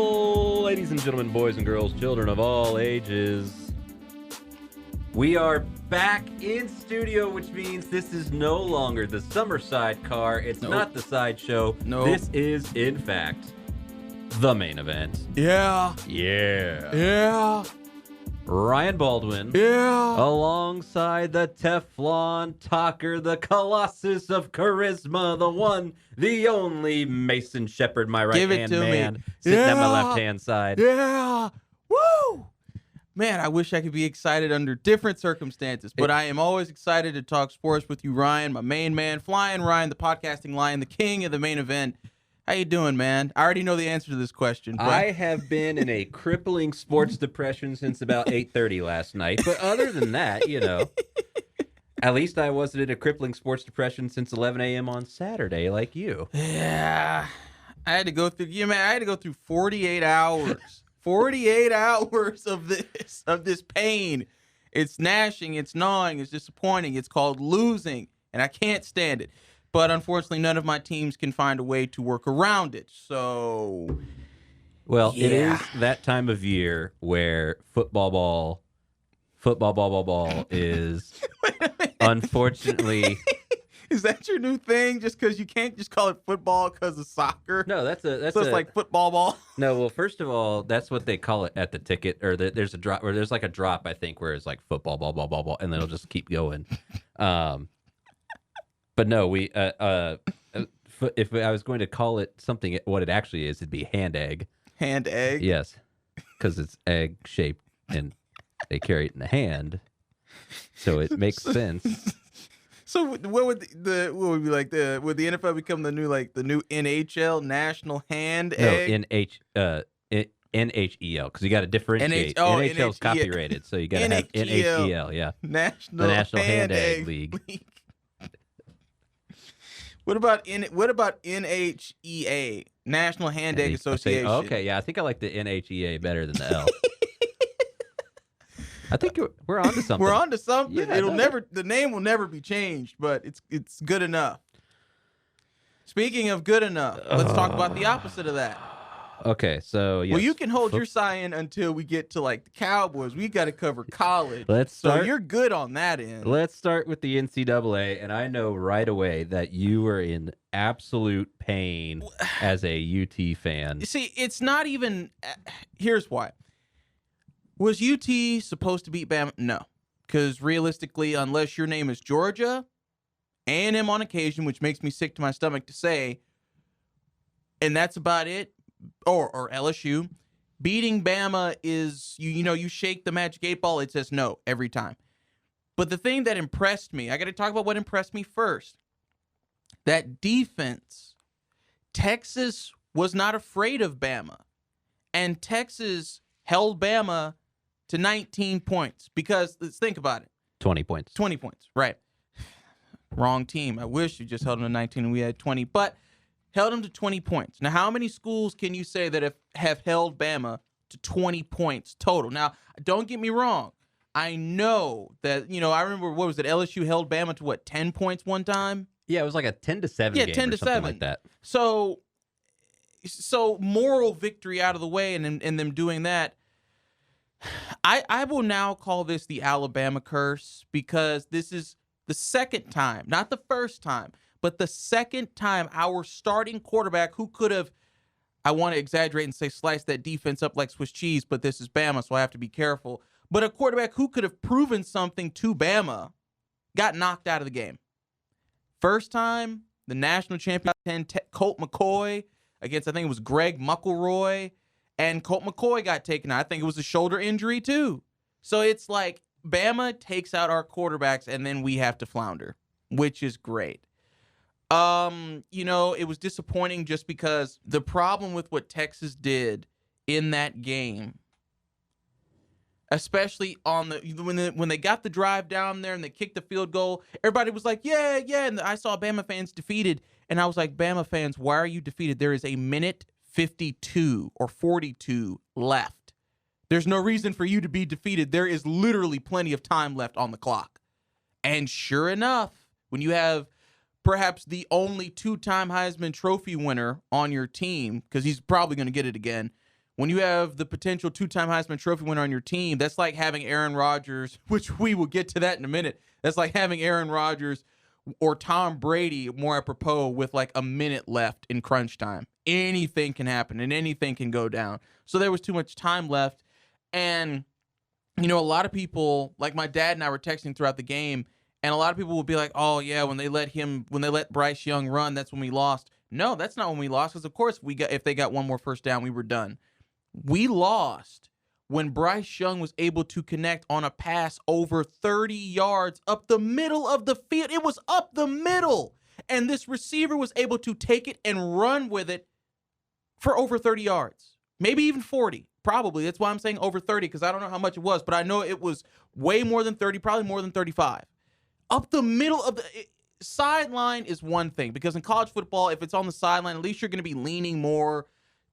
Ladies and gentlemen, boys and girls, children of all ages, we are back in studio, which means this is no longer the summer sidecar. It's not the sideshow. Nope. This is, in fact, the main event. Yeah. Ryan Baldwin. Alongside the Teflon talker, the Colossus of charisma, the one, the only Mason Shepherd, my right-hand man, sitting at my left-hand side. Yeah. Woo! Man, I wish I could be excited under different circumstances, but I am always excited to talk sports with you, Ryan, my main man, Flying Ryan, the podcasting lion, the king of the main event. How you doing, man? I already know the answer to this question. But I have been in a crippling sports depression since about 8:30 last night, but other than that, at least I wasn't in a crippling sports depression since 11 a.m. on Saturday like you. Yeah. I had to go through 48 hours. 48 hours of this pain. It's gnashing, it's gnawing, it's disappointing. It's called losing, and I can't stand it. But unfortunately, none of my teams can find a way to work around it. So, well, It is that time of year where football ball is unfortunately. Is that your new thing? Just because you can't just call it football because of soccer? No, that's it's like football ball. No, well, first of all, that's what they call it at the ticket, or there's a drop, or there's like a drop, I think, where it's like football ball, and then it'll just keep going. But no, we if I was going to call it something, what it actually is, it'd be hand egg. Hand egg? Yes, because it's egg shaped and they carry it in the hand, so it makes sense. So what would would the NFL become the new NHL National Hand Egg? NHEL, because you got to differentiate. NHL's copyrighted, so you got to have NHEL. Yeah, National Hand Egg League. What about NHEA, National Hand Egg Association? Okay, yeah, I think I like the NHEA better than the L. I think we're onto something. We're onto something. Yeah, the name will never be changed, but it's good enough. Speaking of good enough, let's talk about the opposite of that. Okay, so yes. Well, you can hold your sign until we get to the Cowboys. We got to cover college. So you're good on that end. Let's start with the NCAA, and I know right away that you were in absolute pain as a UT fan. You see, it's not even. Here's why. Was UT supposed to beat Bama? No, because realistically, unless your name is Georgia, A&M on occasion, which makes me sick to my stomach to say, and that's about it. Or LSU, beating Bama is, you shake the magic 8-ball, it says no every time. But the thing that impressed me, I got to talk about what impressed me first. That defense, Texas was not afraid of Bama. And Texas held Bama to 19 points. Because, let's think about it. 20 points. 20 points, right. Wrong team. I wish you just held them to 19 and we had 20. But held them to 20 points. Now, how many schools can you say that have held Bama to 20 points total? Now, don't get me wrong. I know that, I remember, what was it? LSU held Bama to 10 points one time? Yeah, it was like a 10-7 game 10 to 7 like that. So moral victory out of the way and them doing that. I will now call this the Alabama curse, because this is the second time, not the first time, but the second time our starting quarterback, who could have, I want to exaggerate and say slice that defense up like Swiss cheese, but this is Bama, so I have to be careful. But a quarterback who could have proven something to Bama got knocked out of the game. First time, the national champion, Colt McCoy, against, I think it was Greg McElroy, and Colt McCoy got taken out. I think it was a shoulder injury too. So it's like Bama takes out our quarterbacks, and then we have to flounder, which is great. It was disappointing just because the problem with what Texas did in that game, especially on when they got the drive down there and they kicked the field goal, everybody was like, yeah, and I saw Bama fans defeated, and I was like, Bama fans, why are you defeated? There is a minute 52 or 42 left. There's no reason for you to be defeated. There is literally plenty of time left on the clock. And sure enough, when you have perhaps the only two-time Heisman Trophy winner on your team, because he's probably going to get it again, When you have the potential 2-time Heisman Trophy winner on your team, that's like having Aaron Rodgers, which we will get to that in a minute. That's like having Aaron Rodgers or Tom Brady, more apropos, with like a minute left in crunch time. Anything can happen and anything can go down. So there was too much time left. And, a lot of people, like my dad and I were texting throughout the game, and a lot of people will be like, oh, yeah, when they let Bryce Young run, that's when we lost. No, that's not when we lost, because, of course, if they got one more first down, we were done. We lost when Bryce Young was able to connect on a pass over 30 yards up the middle of the field. It was up the middle. And this receiver was able to take it and run with it for over 30 yards, maybe even 40. Probably. That's why I'm saying over 30, because I don't know how much it was, but I know it was way more than 30, probably more than 35. Up the middle of the sideline is one thing, because in college football, if it's on the sideline, at least you're going to be leaning more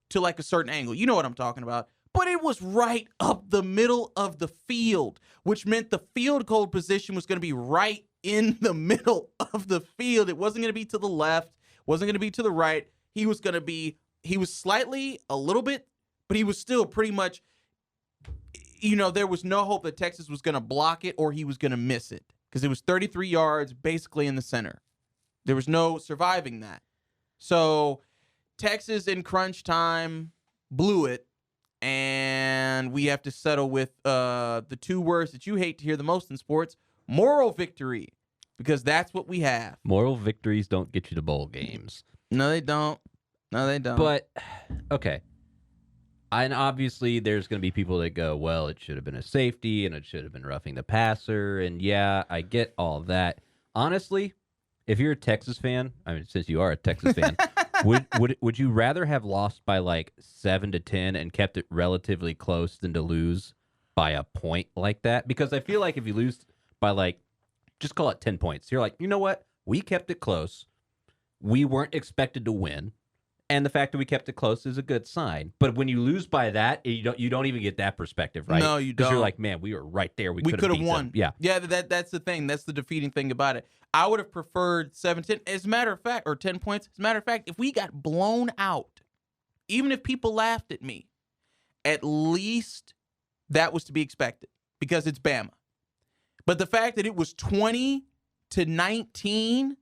to like a certain angle. You know what I'm talking about. But it was right up the middle of the field, which meant the field goal position was going to be right in the middle of the field. It wasn't going to be to the left, wasn't going to be to the right. He was slightly a little bit, but he was still pretty much, there was no hope that Texas was going to block it or he was going to miss it, because it was 33 yards basically in the center. There was no surviving that. So Texas in crunch time blew it, and we have to settle with the two words that you hate to hear the most in sports, moral victory, because that's what we have. Moral victories don't get you to bowl games. No, they don't. But, okay. And obviously there's going to be people that go, well, it should have been a safety, and it should have been roughing the passer, and yeah, I get all that. Honestly, if you're a Texas fan, I mean, since you are a Texas fan, would you rather have lost by like 7-10 and kept it relatively close than to lose by a point like that? Because I feel like if you lose by like, just call it 10 points, you're like, you know what? We kept it close. We weren't expected to win. And the fact that we kept it close is a good sign. But when you lose by that, you don't even get that perspective, right? No, you don't. Because you're like, man, we were right there. We could have won. Them. Yeah, that's the thing. That's the defeating thing about it. I would have preferred 7-10. As a matter of fact, or 10 points. As a matter of fact, if we got blown out, even if people laughed at me, at least that was to be expected, because it's Bama. But the fact that it was 20-19.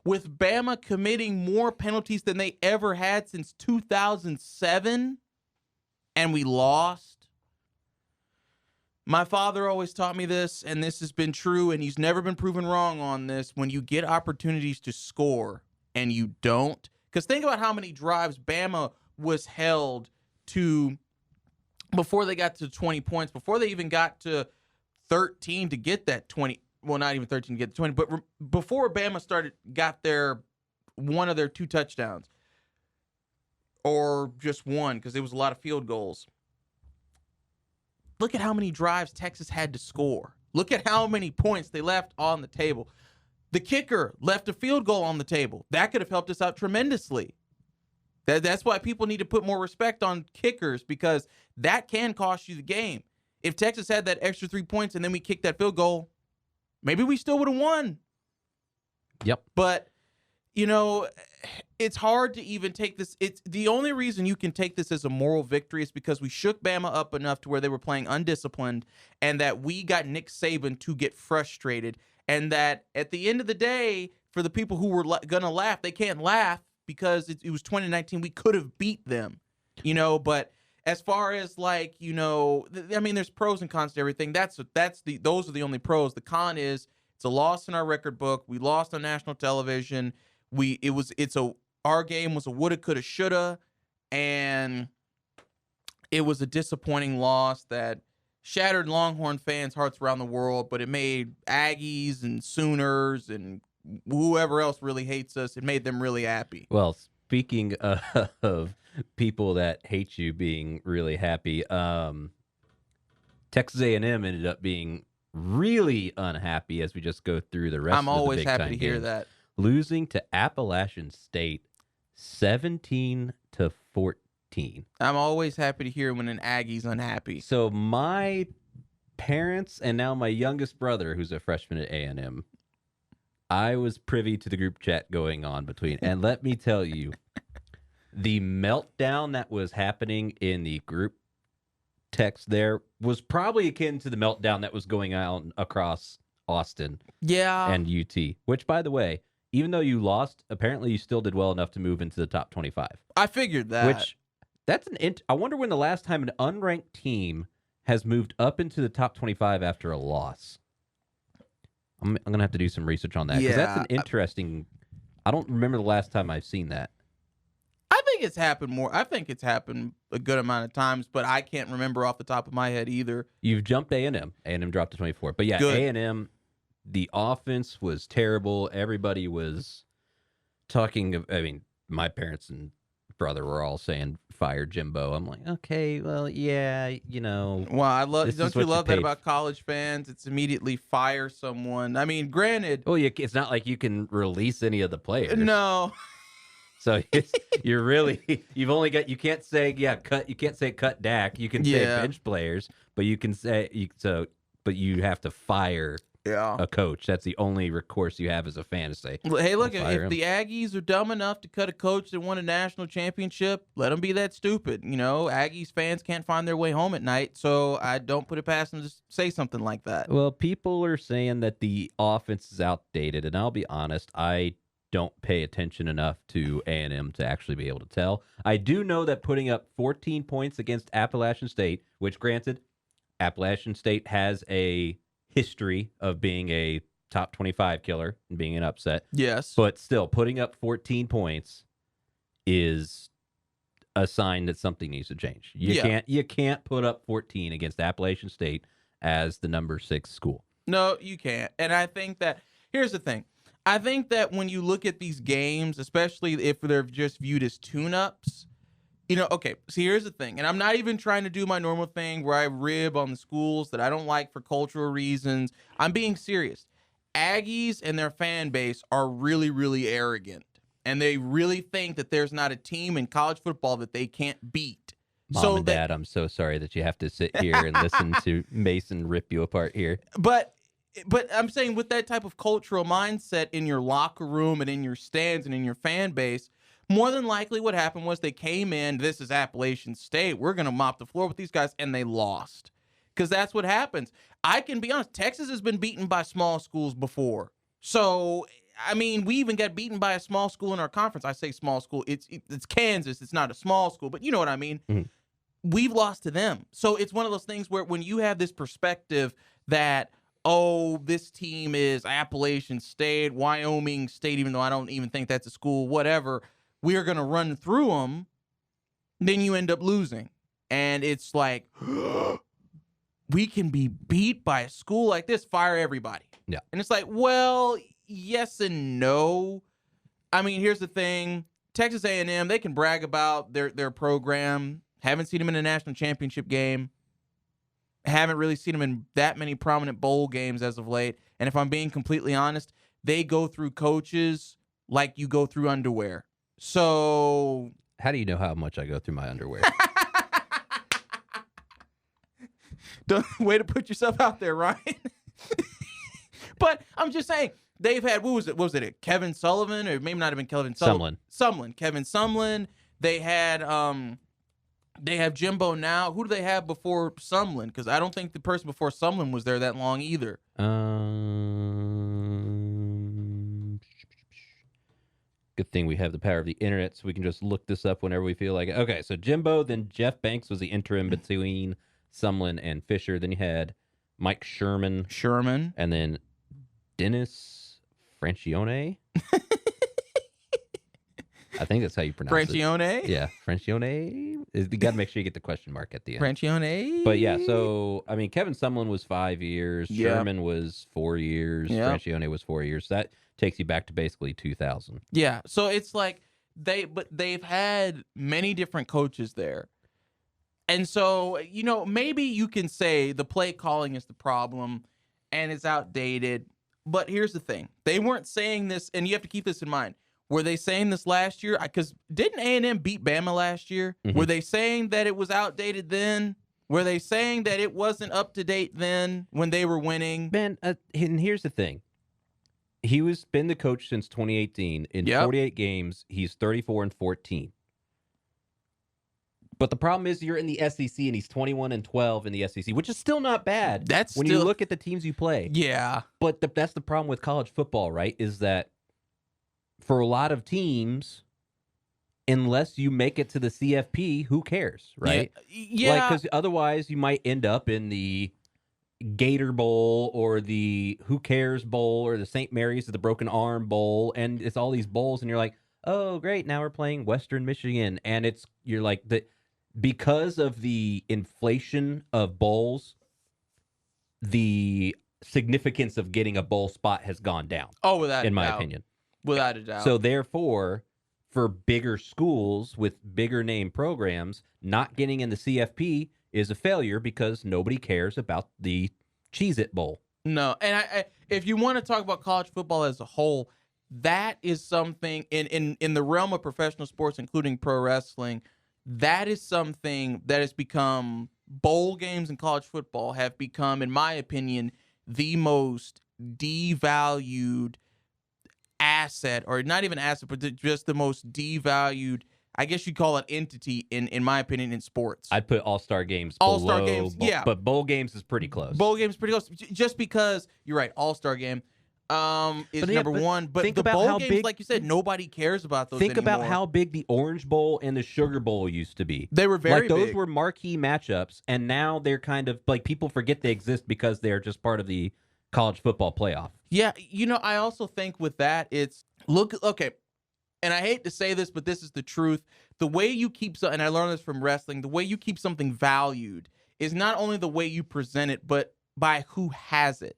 With Bama committing more penalties than they ever had since 2007, and we lost. My father always taught me this, and this has been true, and he's never been proven wrong on this. When you get opportunities to score and you don't, because think about how many drives Bama was held to before they got to 20 points, before they even got to 13 to get that 20. Well, not even 13 to get the 20, but before Bama got one of their 2 touchdowns, or just one, because it was a lot of field goals. Look at how many drives Texas had to score. Look at how many points they left on the table. The kicker left a field goal on the table. That could have helped us out tremendously. That's why people need to put more respect on kickers, because that can cost you the game. If Texas had that extra 3 points and then we kicked that field goal, maybe we still would have won. Yep. But, it's hard to even take this. It's the only reason you can take this as a moral victory is because we shook Bama up enough to where they were playing undisciplined, and that we got Nick Saban to get frustrated, and that at the end of the day, for the people who were going to laugh, they can't laugh because it was 2019. We could have beat them, but as far as there's pros and cons to everything. Those are the only pros. The con is it's a loss in our record book. We lost on national television. Our game was a woulda, coulda, shoulda, and it was a disappointing loss that shattered Longhorn fans' hearts around the world. But it made Aggies and Sooners and whoever else really hates us, it made them really happy. Well, speaking of people that hate you being really happy, Texas A&M ended up being really unhappy as we just go through the rest of the big time. I'm always happy to hear that. Losing to Appalachian State 17-14. I'm always happy to hear when an Aggie's unhappy. So my parents and now my youngest brother, who's a freshman at A&M, I was privy to the group chat going on between. And let me tell you, the meltdown that was happening in the group text there was probably akin to the meltdown that was going on across Austin and UT, which, by the way, even though you lost, apparently you still did well enough to move into the top 25. I figured that. I wonder when the last time an unranked team has moved up into the top 25 after a loss. I'm going to have to do some research on that because that's an interesting. I don't remember the last time I've seen that. I think it's happened more. I think it's happened a good amount of times, but I can't remember off the top of my head either. You've jumped A&M. A&M dropped to 24. But yeah, A&M, the offense was terrible. Everybody was talking. My parents and brother were all saying, fire Jimbo. I'm like, okay, well, yeah, Well, don't you love that about college fans? It's immediately fire someone. I mean, granted. Well, it's not like you can release any of the players. No. So you can't say cut Dak. You can say bench players, but you can say but you have to fire a coach. That's the only recourse you have as a fan to say. Hey, look, if the Aggies are dumb enough to cut a coach that won a national championship, let them be that stupid. Aggies fans can't find their way home at night, so I don't put it past them to say something like that. Well, people are saying that the offense is outdated, and I'll be honest, I don't pay attention enough to A&M to actually be able to tell. I do know that putting up 14 points against Appalachian State, which granted, Appalachian State has a history of being a top 25 killer and being an upset. Yes. But still, putting up 14 points is a sign that something needs to change. You can't put up 14 against Appalachian State as the number 6 school. No, you can't. And I think that, here's the thing. I think that when you look at these games, especially if they're just viewed as tune-ups, okay, so here's the thing, and I'm not even trying to do my normal thing where I rib on the schools that I don't like for cultural reasons. I'm being serious. Aggies and their fan base are really, really arrogant, and they really think that there's not a team in college football that they can't beat. Mom and Dad, I'm so sorry that you have to sit here and listen to Mason rip you apart here. But I'm saying with that type of cultural mindset in your locker room and in your stands and in your fan base, more than likely what happened was they came in, this is Appalachian State, we're going to mop the floor with these guys, and they lost. Because that's what happens. I can be honest, Texas has been beaten by small schools before. So, we even got beaten by a small school in our conference. I say small school, it's Kansas, it's not a small school, but you know what I mean. Mm-hmm. We've lost to them. So it's one of those things where when you have this perspective that, this team is Appalachian State, Wyoming State, even though I don't even think that's a school, whatever, we are going to run through them, then you end up losing. And it's like, we can be beat by a school like this, fire everybody. Yeah. And it's like, well, yes and no. Here's the thing. Texas A&M, they can brag about their program. Haven't seen them in a national championship game. Haven't really seen them in that many prominent bowl games as of late. And if I'm being completely honest, they go through coaches like you go through underwear. So, how do you know how much I go through my underwear? Way to put yourself out there, Ryan. But I'm just saying, they've had, what was it, Kevin Sullivan? Or maybe not even Kevin Sullivan. Kevin Sumlin. They have Jimbo now. Who do they have before Sumlin? Because I don't think the person before Sumlin was there that long either. Good thing we have the power of the internet, so we can just look this up whenever we feel like it. Okay, so Jimbo, then Jeff Banks was the interim between Sumlin and Fisher. Then you had Mike Sherman. And then Dennis Francione. I think that's how you pronounce Francione? it. Yeah, Francione. You got to make sure you get the question mark at the end. Francione? But yeah, so, Kevin Sumlin was 5 years. Yeah. Sherman was 4 years. Yeah. Francione was 4 years. So that takes you back to basically 2000. Yeah, so it's like they've had many different coaches there. And so, maybe you can say the play calling is the problem and it's outdated. But here's the thing. They weren't saying this, and you have to keep this in mind. Were they saying this last year? Because didn't A&M beat Bama last year? Mm-hmm. Were they saying that it was outdated then? Were they saying that it wasn't up to date then when they were winning? Man, and here's the thing. He been the coach since 2018. In 48 games, he's 34-14. But the problem is you're in the SEC and he's 21-12 in the SEC, which is still not bad. That's when you look at the teams you play. Yeah. But that's the problem with college football, right? Is that for a lot of teams, unless you make it to the CFP, who cares, right? Yeah. Because otherwise you might end up in the Gator Bowl or the Who Cares Bowl or the St. Mary's or the Broken Arm Bowl, and it's all these bowls, and you're like, oh, great, now we're playing Western Michigan, and you're like because of the inflation of bowls, the significance of getting a bowl spot has gone down. Oh, without in a my doubt. opinion, without a doubt. So therefore, for bigger schools with bigger name programs, not getting in the CFP is a failure because nobody cares about the Cheez-It Bowl. No, and I if you want to talk about college football as a whole, that is something in the realm of professional sports, including pro wrestling, that is something that has become, bowl games in college football have become, in my opinion, the most devalued asset, or not even asset, but just the most devalued, I guess you'd call it, entity in my opinion, in sports. I'd put All-Star games All-Star games, yeah. But bowl games is pretty close. Bowl games pretty close. Just because, you're right, All-Star game is number one. But the bowl games, like you said, nobody cares about those anymore. Think about how big the Orange Bowl and the Sugar Bowl used to be. They were very those big. were marquee matchups, and now they're kind of like, people forget they exist because they're just part of the college football playoff. Yeah, I also think with that, okay, and I hate to say this, but this is the truth. The way you keep and I learned this from wrestling, the way you keep something valued is not only the way you present it, but by who has it.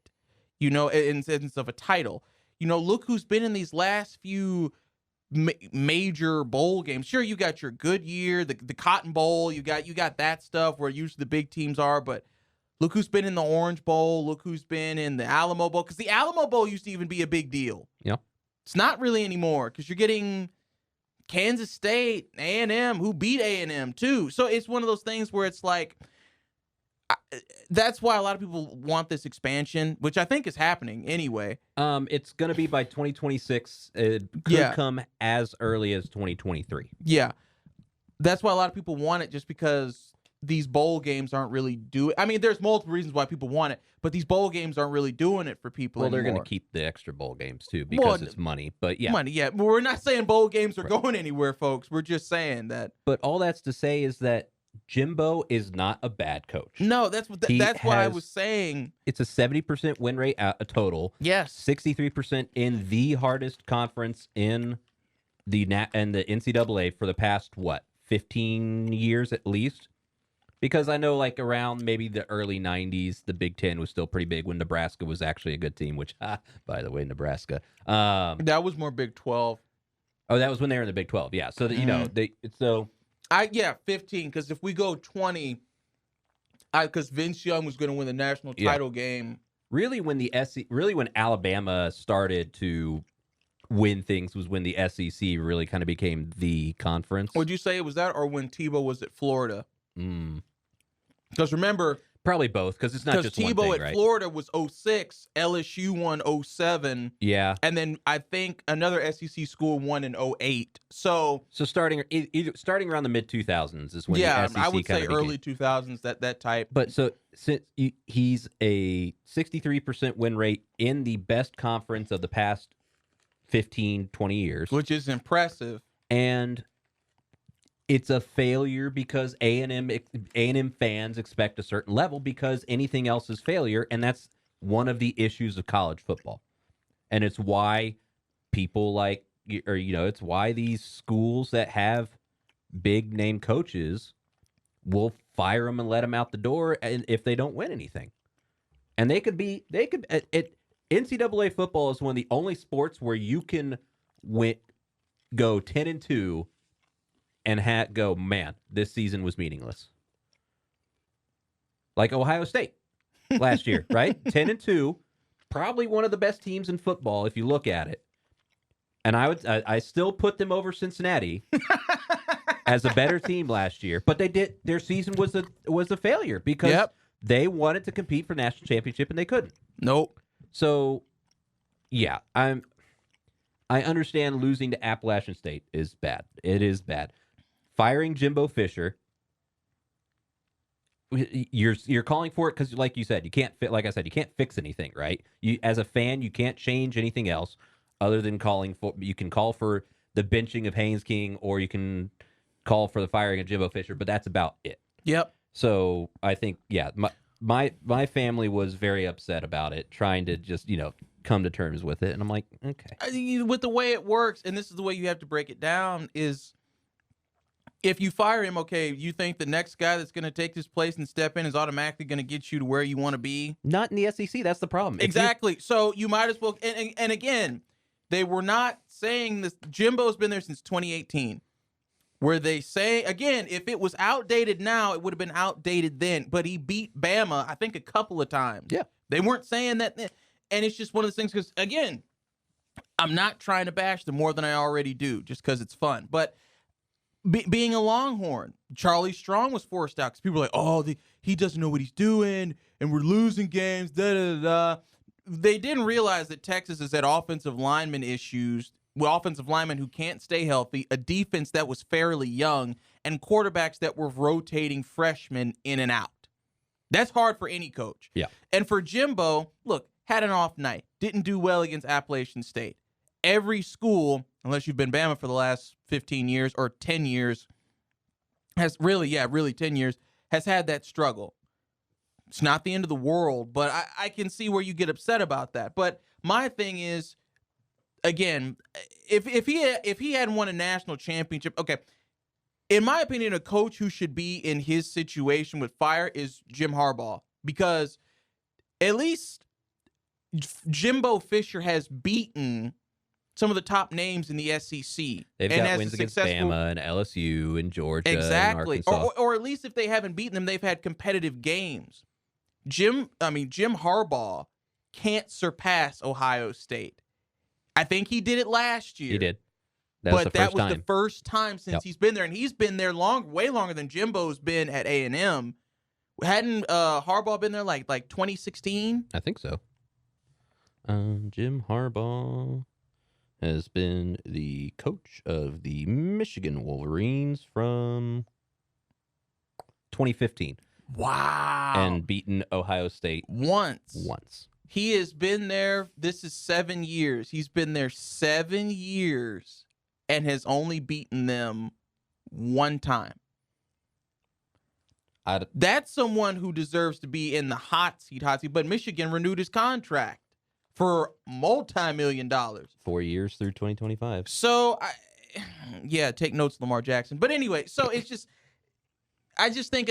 In sense of a title. Look who's been in these last few major bowl games. Sure, you got your Goodyear, the Cotton Bowl, you got that stuff where usually the big teams are, but look who's been in the Orange Bowl, look who's been in the Alamo Bowl, because the Alamo Bowl used to even be a big deal. Yeah. It's not really anymore, because you're getting Kansas State, A&M, who beat A&M too. So it's one of those things where it's like, that's why a lot of people want this expansion, which I think is happening anyway. It's going to be by 2026. It could come as early as 2023. Yeah. That's why a lot of people want it, just because these bowl games aren't really doing. I mean, there's multiple reasons why people want it, but these bowl games aren't really doing it for people anymore. They're going to keep the extra bowl games too, because it's money. But yeah, money. Yeah, but we're not saying bowl games are going anywhere, folks. We're just saying that. But all that's to say is that Jimbo is not a bad coach. No, that's what I was saying. It's a 70% win rate a total. Yes, 63% in the hardest conference in the NCAA for the past 15 years at least. Because I know, like, around maybe the early 90s, the Big Ten was still pretty big when Nebraska was actually a good team, which, by the way, Nebraska. That was more Big 12. Oh, that was when they were in the Big 12, yeah. So, 15, because if we go 20, because Vince Young was going to win the national title game. Really, when Alabama started to win things was when the SEC really kind of became the conference. Would you say it was that, or when Tebow was at Florida? Because remember, probably both, because it's not just Tebow one thing, at right? Florida was 06, LSU won 07. Yeah. And then I think another SEC school won in 08. So starting around the mid-2000s is when the SEC I would say became. early 2000s, that type. But so since he's a 63% win rate in the best conference of the past 15, 20 years. Which is impressive. And it's a failure because A&M fans expect a certain level, because anything else is failure, and that's one of the issues of college football. And it's why people it's why these schools that have big name coaches will fire them and let them out the door if they don't win anything. And NCAA football is one of the only sports where you can go 10-2 and go, man, this season was meaningless. Like Ohio State last year, right? 10-2, probably one of the best teams in football if you look at it. And I still put them over Cincinnati as a better team last year, but their season was a failure because they wanted to compete for national championship and they couldn't. Nope. So, yeah, I understand losing to Appalachian State is bad. It is bad. Firing Jimbo Fisher you're calling for it because, like you said, you can't fit. Like I said, you can't fix anything, right? You, as a fan, you can't change anything else other than calling for. You can call for the benching of Haynes King, or you can call for the firing of Jimbo Fisher, but that's about it. Yep. So I think, yeah, my family was very upset about it, trying to just come to terms with it, and I'm like, okay. With the way it works, and this is the way you have to break it down, is if you fire him, okay, you think the next guy that's going to take his place and step in is automatically going to get you to where you want to be? Not in the SEC. That's the problem. Exactly. So you might as well. And again, they were not saying this. Jimbo's been there since 2018. Where they say, again, if it was outdated now, it would have been outdated then. But he beat Bama, I think, a couple of times. Yeah. They weren't saying that. And it's just one of those things because, again, I'm not trying to bash them more than I already do just because it's fun. But being a Longhorn, Charlie Strong was forced out because people were like, oh, he doesn't know what he's doing, and we're losing games, da-da-da-da. They didn't realize that Texas has had offensive lineman issues, with offensive linemen who can't stay healthy, a defense that was fairly young, and quarterbacks that were rotating freshmen in and out. That's hard for any coach. Yeah. And for Jimbo, look, had an off night, didn't do well against Appalachian State. Every school, unless you've been Bama for the last 15 years or 10 years, has really 10 years, has had that struggle. It's not the end of the world, but I can see where you get upset about that. But my thing is, again, if he hadn't won a national championship, okay, in my opinion, a coach who should be in his situation with fire is Jim Harbaugh, because at least Jimbo Fisher has beaten some of the top names in the SEC. They've got wins against Bama and LSU and Georgia. Exactly. And Arkansas. Or at least if they haven't beaten them, they've had competitive games. Jim Harbaugh can't surpass Ohio State. I think he did it last year. He did. That was the first time since he's been there, and he's been there way longer than Jimbo's been at A&M. Hadn't Harbaugh been there like 2016? I think so. Jim Harbaugh has been the coach of the Michigan Wolverines from 2015. Wow. And beaten Ohio State once. He has been there. This is 7 years. He's been there 7 years and has only beaten them one time. That's someone who deserves to be in the hot seat. But Michigan renewed his contract for multi-million-dollars. 4 years through 2025. So, take notes, Lamar Jackson. But anyway, so it's just, I just think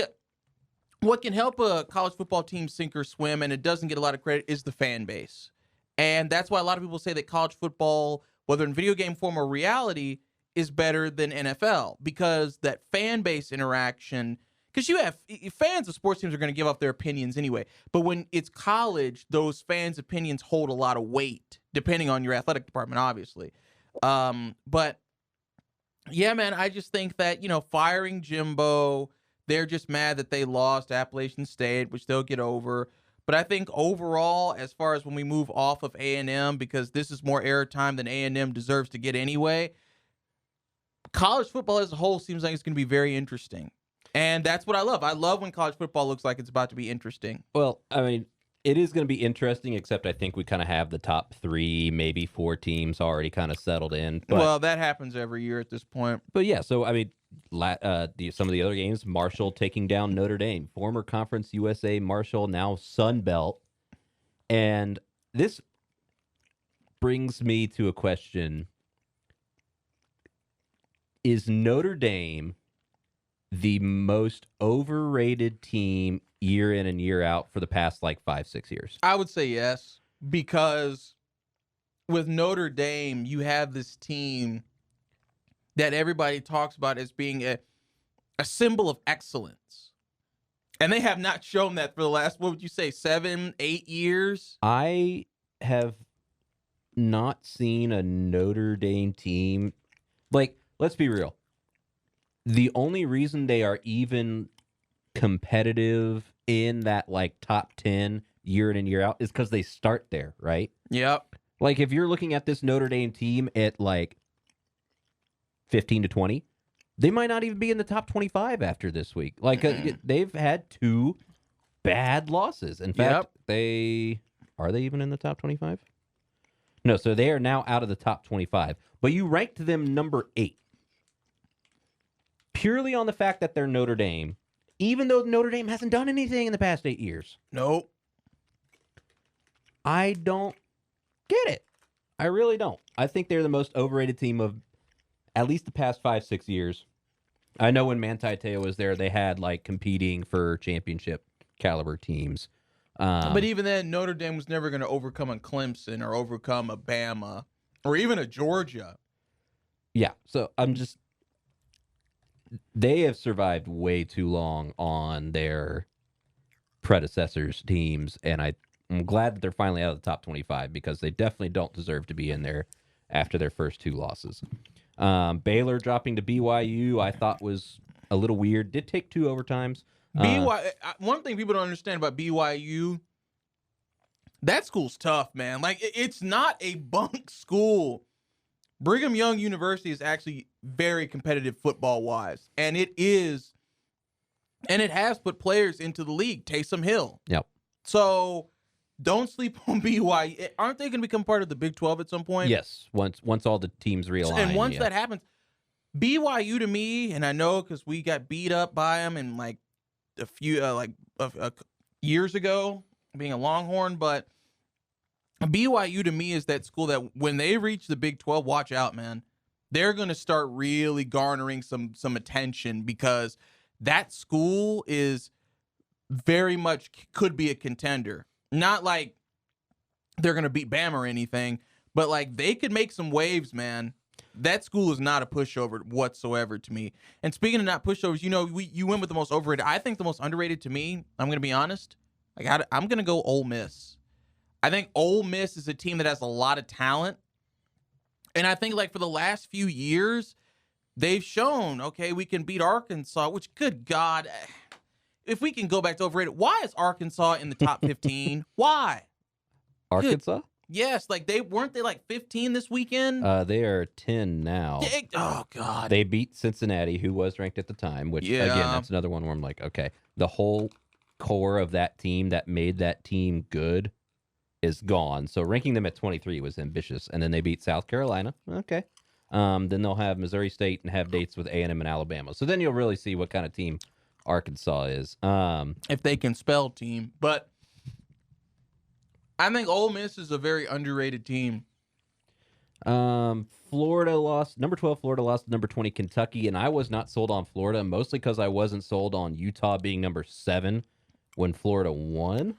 what can help a college football team sink or swim, and it doesn't get a lot of credit, is the fan base. And that's why a lot of people say that college football, whether in video game form or reality, is better than NFL, because that fan base interaction, because you have fans of sports teams are going to give up their opinions anyway. But when it's college, those fans' opinions hold a lot of weight, depending on your athletic department, obviously. But yeah, man, I just think that, firing Jimbo, they're just mad that they lost Appalachian State, which they'll get over. But I think overall, as far as when we move off of A&M, because this is more airtime than A&M deserves to get anyway, college football as a whole seems like it's going to be very interesting. And that's what I love. I love when college football looks like it's about to be interesting. Well, I mean, it is going to be interesting, except I think we kind of have the top 3, maybe 4 teams already kind of settled in. But, well, that happens every year at this point. But yeah, so I mean, some of the other games, Marshall taking down Notre Dame, former Conference USA Marshall, now Sun Belt. And this brings me to a question. Is Notre Dame the most overrated team year in and year out for the past 5-6 years? I would say yes, because with Notre Dame, you have this team that everybody talks about as being a symbol of excellence. And they have not shown that for the last, what would you say, 7-8 years? I have not seen a Notre Dame team. Let's be real. The only reason they are even competitive in that top 10 year in and year out is because they start there, right? Yep. If you're looking at this Notre Dame team at 15 to 20, They might not even be in the top 25 after this week. Like, they've had 2 bad losses. In fact, are they even in the top 25? No, so they are now out of the top 25. But you ranked them number 8. Purely on the fact that they're Notre Dame, even though Notre Dame hasn't done anything in the past 8 years. Nope. I don't get it. I really don't. I think they're the most overrated team of at least the past 5-6 years. I know when Manti Te'o was there, they had like competing for championship caliber teams. But even then, Notre Dame was never going to overcome a Clemson or overcome a Bama or even a Georgia. Yeah, so they have survived way too long on their predecessors' teams, and I'm glad that they're finally out of the top 25 because they definitely don't deserve to be in there after their first 2 losses. Baylor dropping to BYU, I thought was a little weird. Did take 2 overtimes. One thing people don't understand about BYU, that school's tough, man. Like, it's not a bunk school. Brigham Young University is actually very competitive football-wise, and it has put players into the league. Taysom Hill. Yep. So don't sleep on BYU. Aren't they going to become part of the Big 12 at some point? Yes, once all the teams realign. And once that happens, BYU to me, and I know because we got beat up by them in like a few years ago, being a Longhorn, but BYU to me is that school that when they reach the Big 12, watch out, man. They're going to start really garnering some attention because that school is very much could be a contender. Not like they're going to beat Bama or anything, but like they could make some waves, man. That school is not a pushover whatsoever to me. And speaking of not pushovers, you went with the most overrated. I think the most underrated to me, I'm going to be honest, I'm going to go Ole Miss. I think Ole Miss is a team that has a lot of talent. And I think like for the last few years, they've shown, okay, we can beat Arkansas, which, good God, if we can go back to overrated, why is Arkansas in the top 15? Why? Arkansas? Good. Yes, like weren't they like 15 this weekend? They are 10 now. Oh, God. They beat Cincinnati, who was ranked at the time, which, again, that's another one where I'm like, okay, the whole core of that team that made that team good is gone. So ranking them at 23 was ambitious. And then they beat South Carolina. Okay. Then they'll have Missouri State and have dates with A&M and Alabama. So then you'll really see what kind of team Arkansas is. If they can spell team. But I think Ole Miss is a very underrated team. Florida lost. Number 12, Florida lost to number 20, Kentucky. And I was not sold on Florida, mostly because I wasn't sold on Utah being number 7 when Florida won.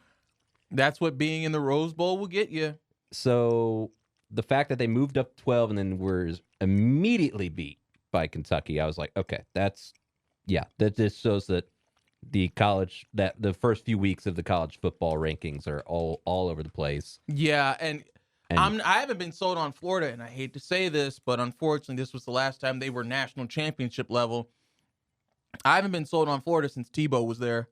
That's what being in the Rose Bowl will get you. So the fact that they moved up 12 and then were immediately beat by Kentucky, I was like, okay, that just shows that the first few weeks of the college football rankings are all over the place. Yeah, and I haven't been sold on Florida, and I hate to say this, but unfortunately, this was the last time they were national championship level. I haven't been sold on Florida since Tebow was there.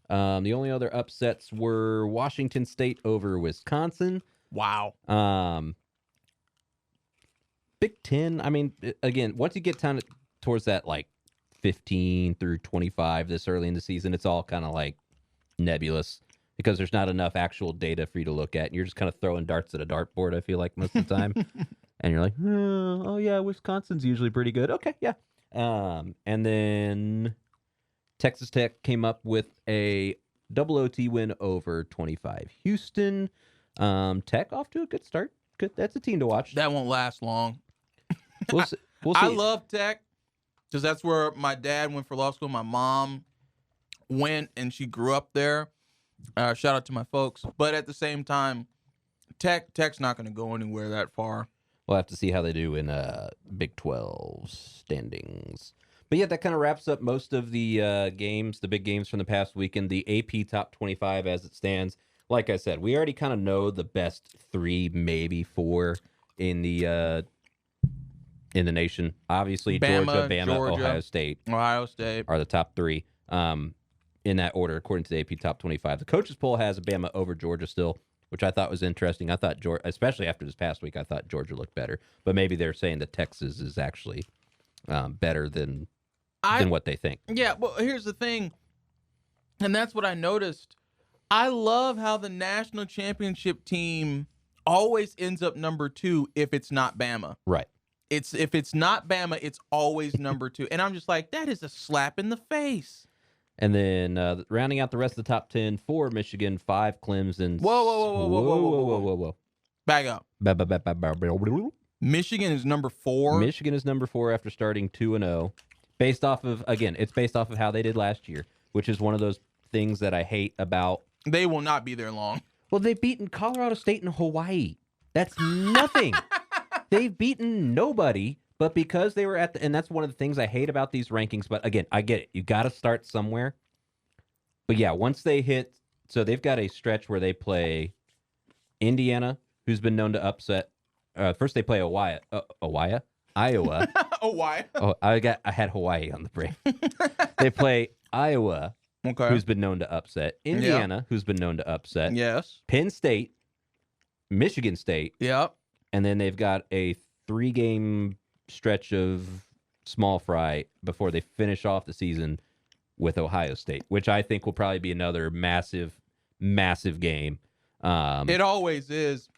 The only other upsets were Washington State over Wisconsin. Wow. Big Ten, I mean, again, once you get towards that, like, 15 through 25 this early in the season, it's all kind of, like, nebulous because there's not enough actual data for you to look at. And you're just kind of throwing darts at a dartboard, I feel like, most of the time. And you're like, oh, yeah, Wisconsin's usually pretty good. Okay, yeah. And then Texas Tech came up with a double OT win over 25 Houston. Tech off to a good start. Good. That's a team to watch. That won't last long. We'll see. I love Tech because that's where my dad went for law school. My mom went and she grew up there. Shout out to my folks. But at the same time, Tech's not going to go anywhere that far. We'll have to see how they do in Big 12 standings. But yeah, that kind of wraps up most of the games, the big games from the past weekend. The AP Top 25 as it stands. Like I said, we already kind of know the best 3, maybe 4 in the nation. Obviously, Georgia, Ohio State are the top 3 in that order, according to the AP Top 25. The coaches poll has Bama over Georgia still, which I thought was interesting. I thought Georgia, especially after this past week, I thought Georgia looked better. But maybe they're saying that Texas is actually better than what they think. Yeah, well, here's the thing, and that's what I noticed. I love how the national championship team always ends up number 2 if it's not Bama. Right. If it's not Bama, it's always number 2. And I'm just like, that is a slap in the face. And then rounding out the rest of the top 10, 4 Michigan, 5 Clemson. Whoa. Back up. Michigan is number 4. Michigan is number 4 after starting 2-0. Based off of how they did last year, which is one of those things that I hate about. They will not be there long. Well, they've beaten Colorado State and Hawaii. That's nothing. They've beaten nobody, but because they were and that's one of the things I hate about these rankings. But again, I get it. You got to start somewhere. But yeah, once they hit, so they've got a stretch where they play Indiana, who's been known to upset. First they play Iowa. Why? Oh, I had Hawaii on the brain. They play Iowa, who's been known to upset. Indiana, who's been known to upset. Yes. Penn State, Michigan State. Yep. And then they've got a 3-game stretch of small fry before they finish off the season with Ohio State, which I think will probably be another massive, massive game. It always is.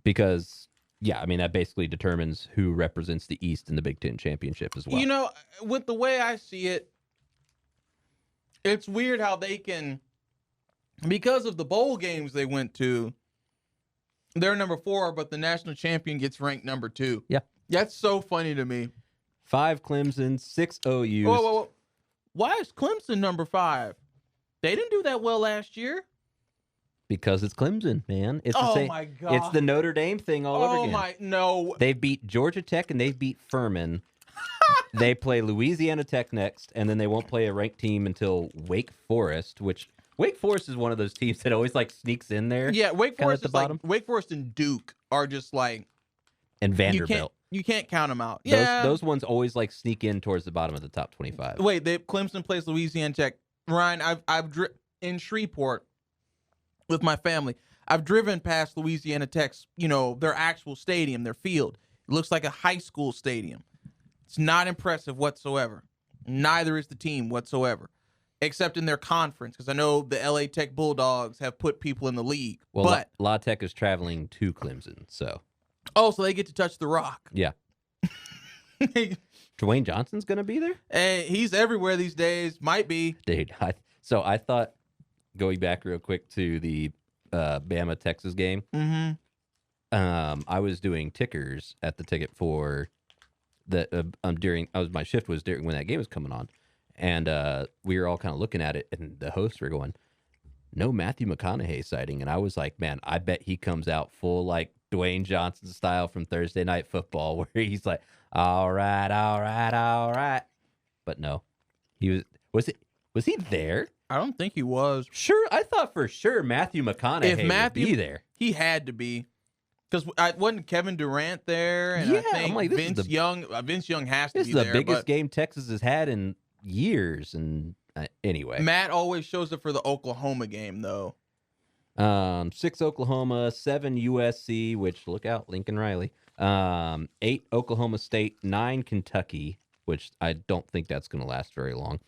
Because, yeah, I mean, that basically determines who represents the East in the Big Ten Championship as well. You know, with the way I see it, it's weird how they can, because of the bowl games they went to, they're number 4, but the national champion gets ranked number 2. Yeah. That's so funny to me. 5 Clemson, 6 OUs. Whoa. Why is Clemson number 5? They didn't do that well last year. Because it's Clemson, man. It's the same. My God. It's the Notre Dame thing all over again. No. They've beat Georgia Tech and they've beat Furman. They play Louisiana Tech next, and then they won't play a ranked team until Wake Forest, which Wake Forest is one of those teams that always sneaks in there. Yeah, Wake Forest at the bottom. Wake Forest and Duke are just and Vanderbilt. You can't count them out. Yeah, those ones always sneak in towards the bottom of the top 25. Wait, Clemson plays Louisiana Tech. Ryan, I've in Shreveport with my family. I've driven past Louisiana Tech's, their actual stadium, their field. It looks like a high school stadium. It's not impressive whatsoever. Neither is the team whatsoever, except in their conference, because I know the LA Tech Bulldogs have put people in the league. Well, but La Tech is traveling to Clemson, so. Oh, so they get to touch the rock. Yeah. Dwayne Johnson's going to be there? Hey, he's everywhere these days. Might be. Dude, so I thought, going back real quick to the Bama-Texas game, I was doing tickers at the ticket for my shift was during when that game was coming on, and we were all kind of looking at it, and the hosts were going, no Matthew McConaughey sighting, and I was like, man, I bet he comes out full Dwayne Johnson style from Thursday Night Football, where he's like, all right, but no, he was he there? I don't think he was. Sure, I thought for sure Matthew McConaughey would be there. He had to be. Because wasn't Kevin Durant there? And yeah, I think Vince Young has to be there. This is the biggest game Texas has had in years. And anyway. Matt always shows up for the Oklahoma game, though. 6 Oklahoma, 7 USC, which, look out, Lincoln Riley. 8 Oklahoma State, 9 Kentucky, which I don't think that's going to last very long.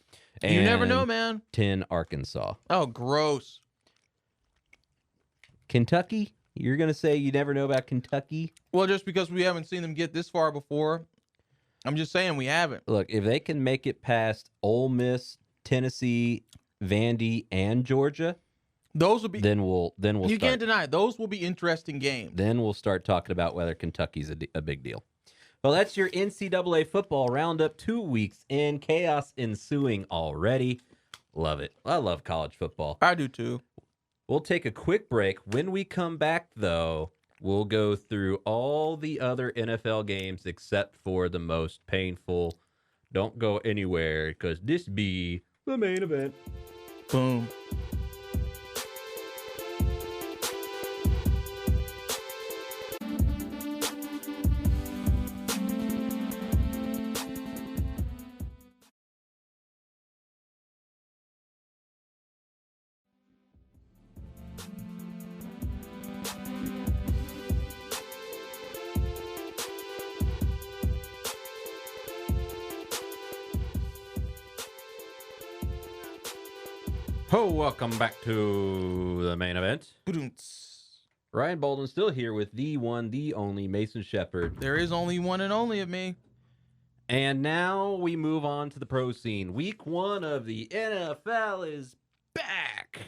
And you never know, man. 10 Arkansas. Oh, gross. Kentucky? You're going to say you never know about Kentucky? Well, just because we haven't seen them get this far before, I'm just saying we haven't. Look, if they can make it past Ole Miss, Tennessee, Vandy, and Georgia, those will be. Then we'll. You can't deny it. Those will be interesting games. Then we'll start talking about whether Kentucky's a big deal. Well, that's your NCAA football roundup. 2 weeks in, chaos ensuing already. Love it. I love college football. I do too. We'll take a quick break. When we come back, though, we'll go through all the other NFL games except for the most painful. Don't go anywhere, because this be the main event. Boom. Welcome back to the main event. Ryan Baldwin still here with the one, the only Mason Shepherd. There is only one and only of me. And now we move on to the pro scene. Week 1 of the NFL is back.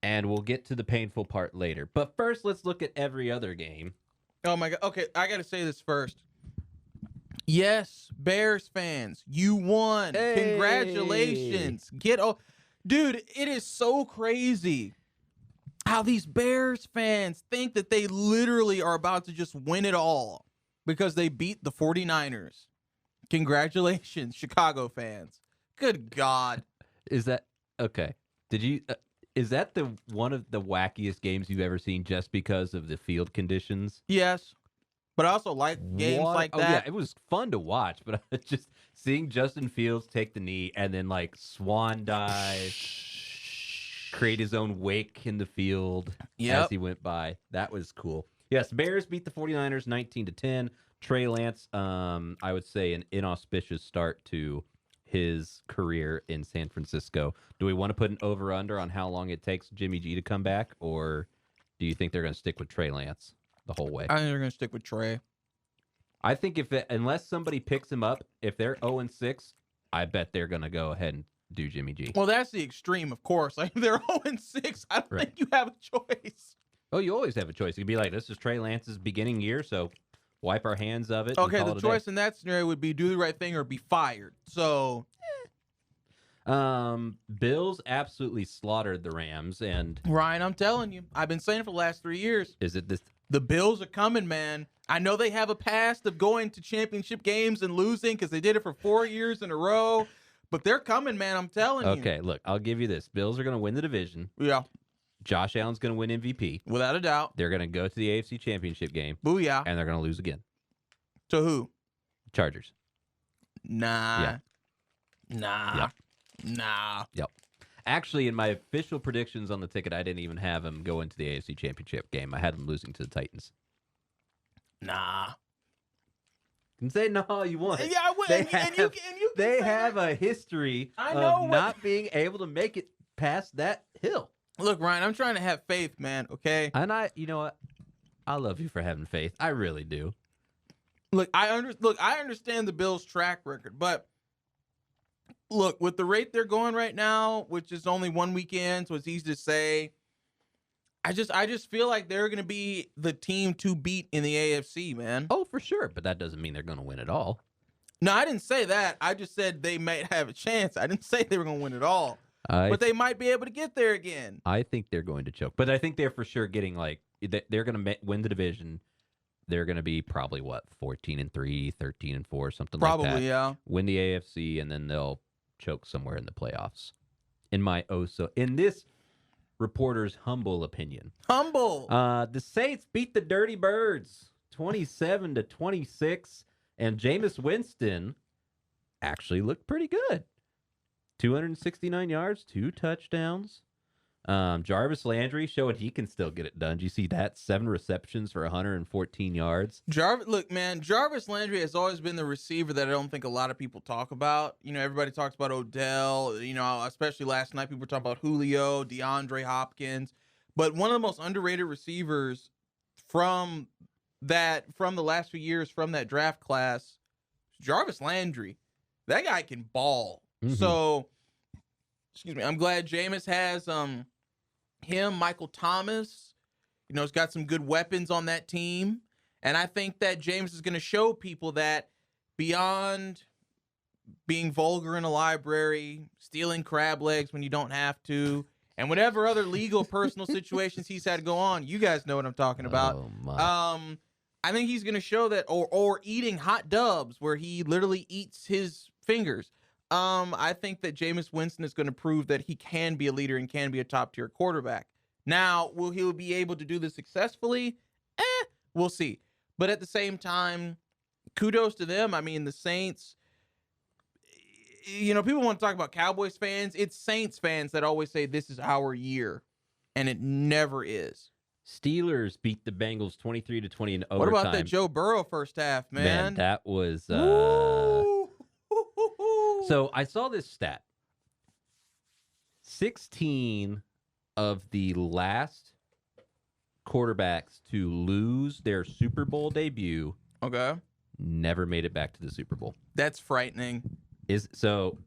And we'll get to the painful part later. But first, let's look at every other game. Oh, my God. Okay, I got to say this first. Yes, Bears fans, you won. Hey. Congratulations. Dude, it is so crazy how these Bears fans think that they literally are about to just win it all because they beat the 49ers. Congratulations, Chicago fans. Good God. Is that okay? Is that the one of the wackiest games you've ever seen just because of the field conditions? Yes. But I also like games like that. Yeah, it was fun to watch, but just seeing Justin Fields take the knee and then like swan dive, create his own wake in the field as he went by. That was cool. Yes, Bears beat the 49ers 19-10. Trey Lance, I would say an inauspicious start to his career in San Francisco. Do we want to put an over-under on how long it takes Jimmy G to come back, or do you think they're going to stick with Trey Lance the whole way? I think they're going to stick with Trey. I think unless somebody picks him up, if they're 0-6, I bet they're going to go ahead and do Jimmy G. Well, that's the extreme, of course. Like, if they're 0-6, I don't think you have a choice. Oh, you always have a choice. You could be like, this is Trey Lance's beginning year, so wipe our hands of it. Okay, the choice in that scenario would be do the right thing or be fired. So, Bills absolutely slaughtered the Rams, and Ryan, I'm telling you, I've been saying it for the last 3 years. Is it this? The Bills are coming, man. I know they have a past of going to championship games and losing because they did it for 4 years in a row, but they're coming, man. I'm telling you. Okay, look, I'll give you this. Bills are going to win the division. Yeah. Josh Allen's going to win MVP. Without a doubt. They're going to go to the AFC Championship game. Booyah. And they're going to lose again. To who? Chargers. Nah. Yeah. Nah. Yep. Nah. Yep. Actually, in my official predictions on the ticket, I didn't even have them go into the AFC Championship game. I had them losing to the Titans. Nah. You can say no you want. Yeah, I would. They have a history of not being able to make it past that hill. Look, Ryan, I'm trying to have faith, man, okay? And you know what? I love you for having faith. I really do. Look, I understand the Bills' track record, but look, with the rate they're going right now, which is only 1 weekend, so it's easy to say, I just feel like they're going to be the team to beat in the AFC, man. Oh, for sure, but that doesn't mean they're going to win it all. No, I didn't say that. I just said they might have a chance. I didn't say they were going to win it all. But they might be able to get there again. I think they're going to choke. But I think they're for sure getting, they're going to win the division. They're going to be probably, 14-3, 13-4, something like that. Probably, yeah. Win the AFC, and then they'll choke somewhere in the playoffs. In this reporter's humble opinion. Humble! The Saints beat the Dirty Birds 27-26, and Jameis Winston actually looked pretty good. 269 yards, 2 touchdowns. Jarvis Landry showing he can still get it done. Did you see that? 7 receptions for 114 yards. Look, man, Jarvis Landry has always been the receiver that I don't think a lot of people talk about. You know, everybody talks about Odell. You know, especially last night, people were talking about Julio, DeAndre Hopkins. But one of the most underrated receivers from the last few years from that draft class, Jarvis Landry. That guy can ball. Mm-hmm. So, excuse me, I'm glad Jameis has him, Michael Thomas. You know, he's got some good weapons on that team. And I think that Jameis is going to show people that beyond being vulgar in a library, stealing crab legs when you don't have to, and whatever other legal personal situations he's had to go on, you guys know what I'm talking about. Oh, my. I think he's going to show that, or eating hot dubs where he literally eats his fingers. I think that Jameis Winston is going to prove that he can be a leader and can be a top-tier quarterback. Now, will he be able to do this successfully? We'll see. But at the same time, kudos to them. I mean, the Saints, you know, people want to talk about Cowboys fans. It's Saints fans that always say this is our year, and it never is. Steelers beat the Bengals 23-20 in overtime. What about that Joe Burrow first half, man? Man, that was... So I saw this stat. 16 of the last quarterbacks to lose their Super Bowl debut never made it back to the Super Bowl. That's frightening. So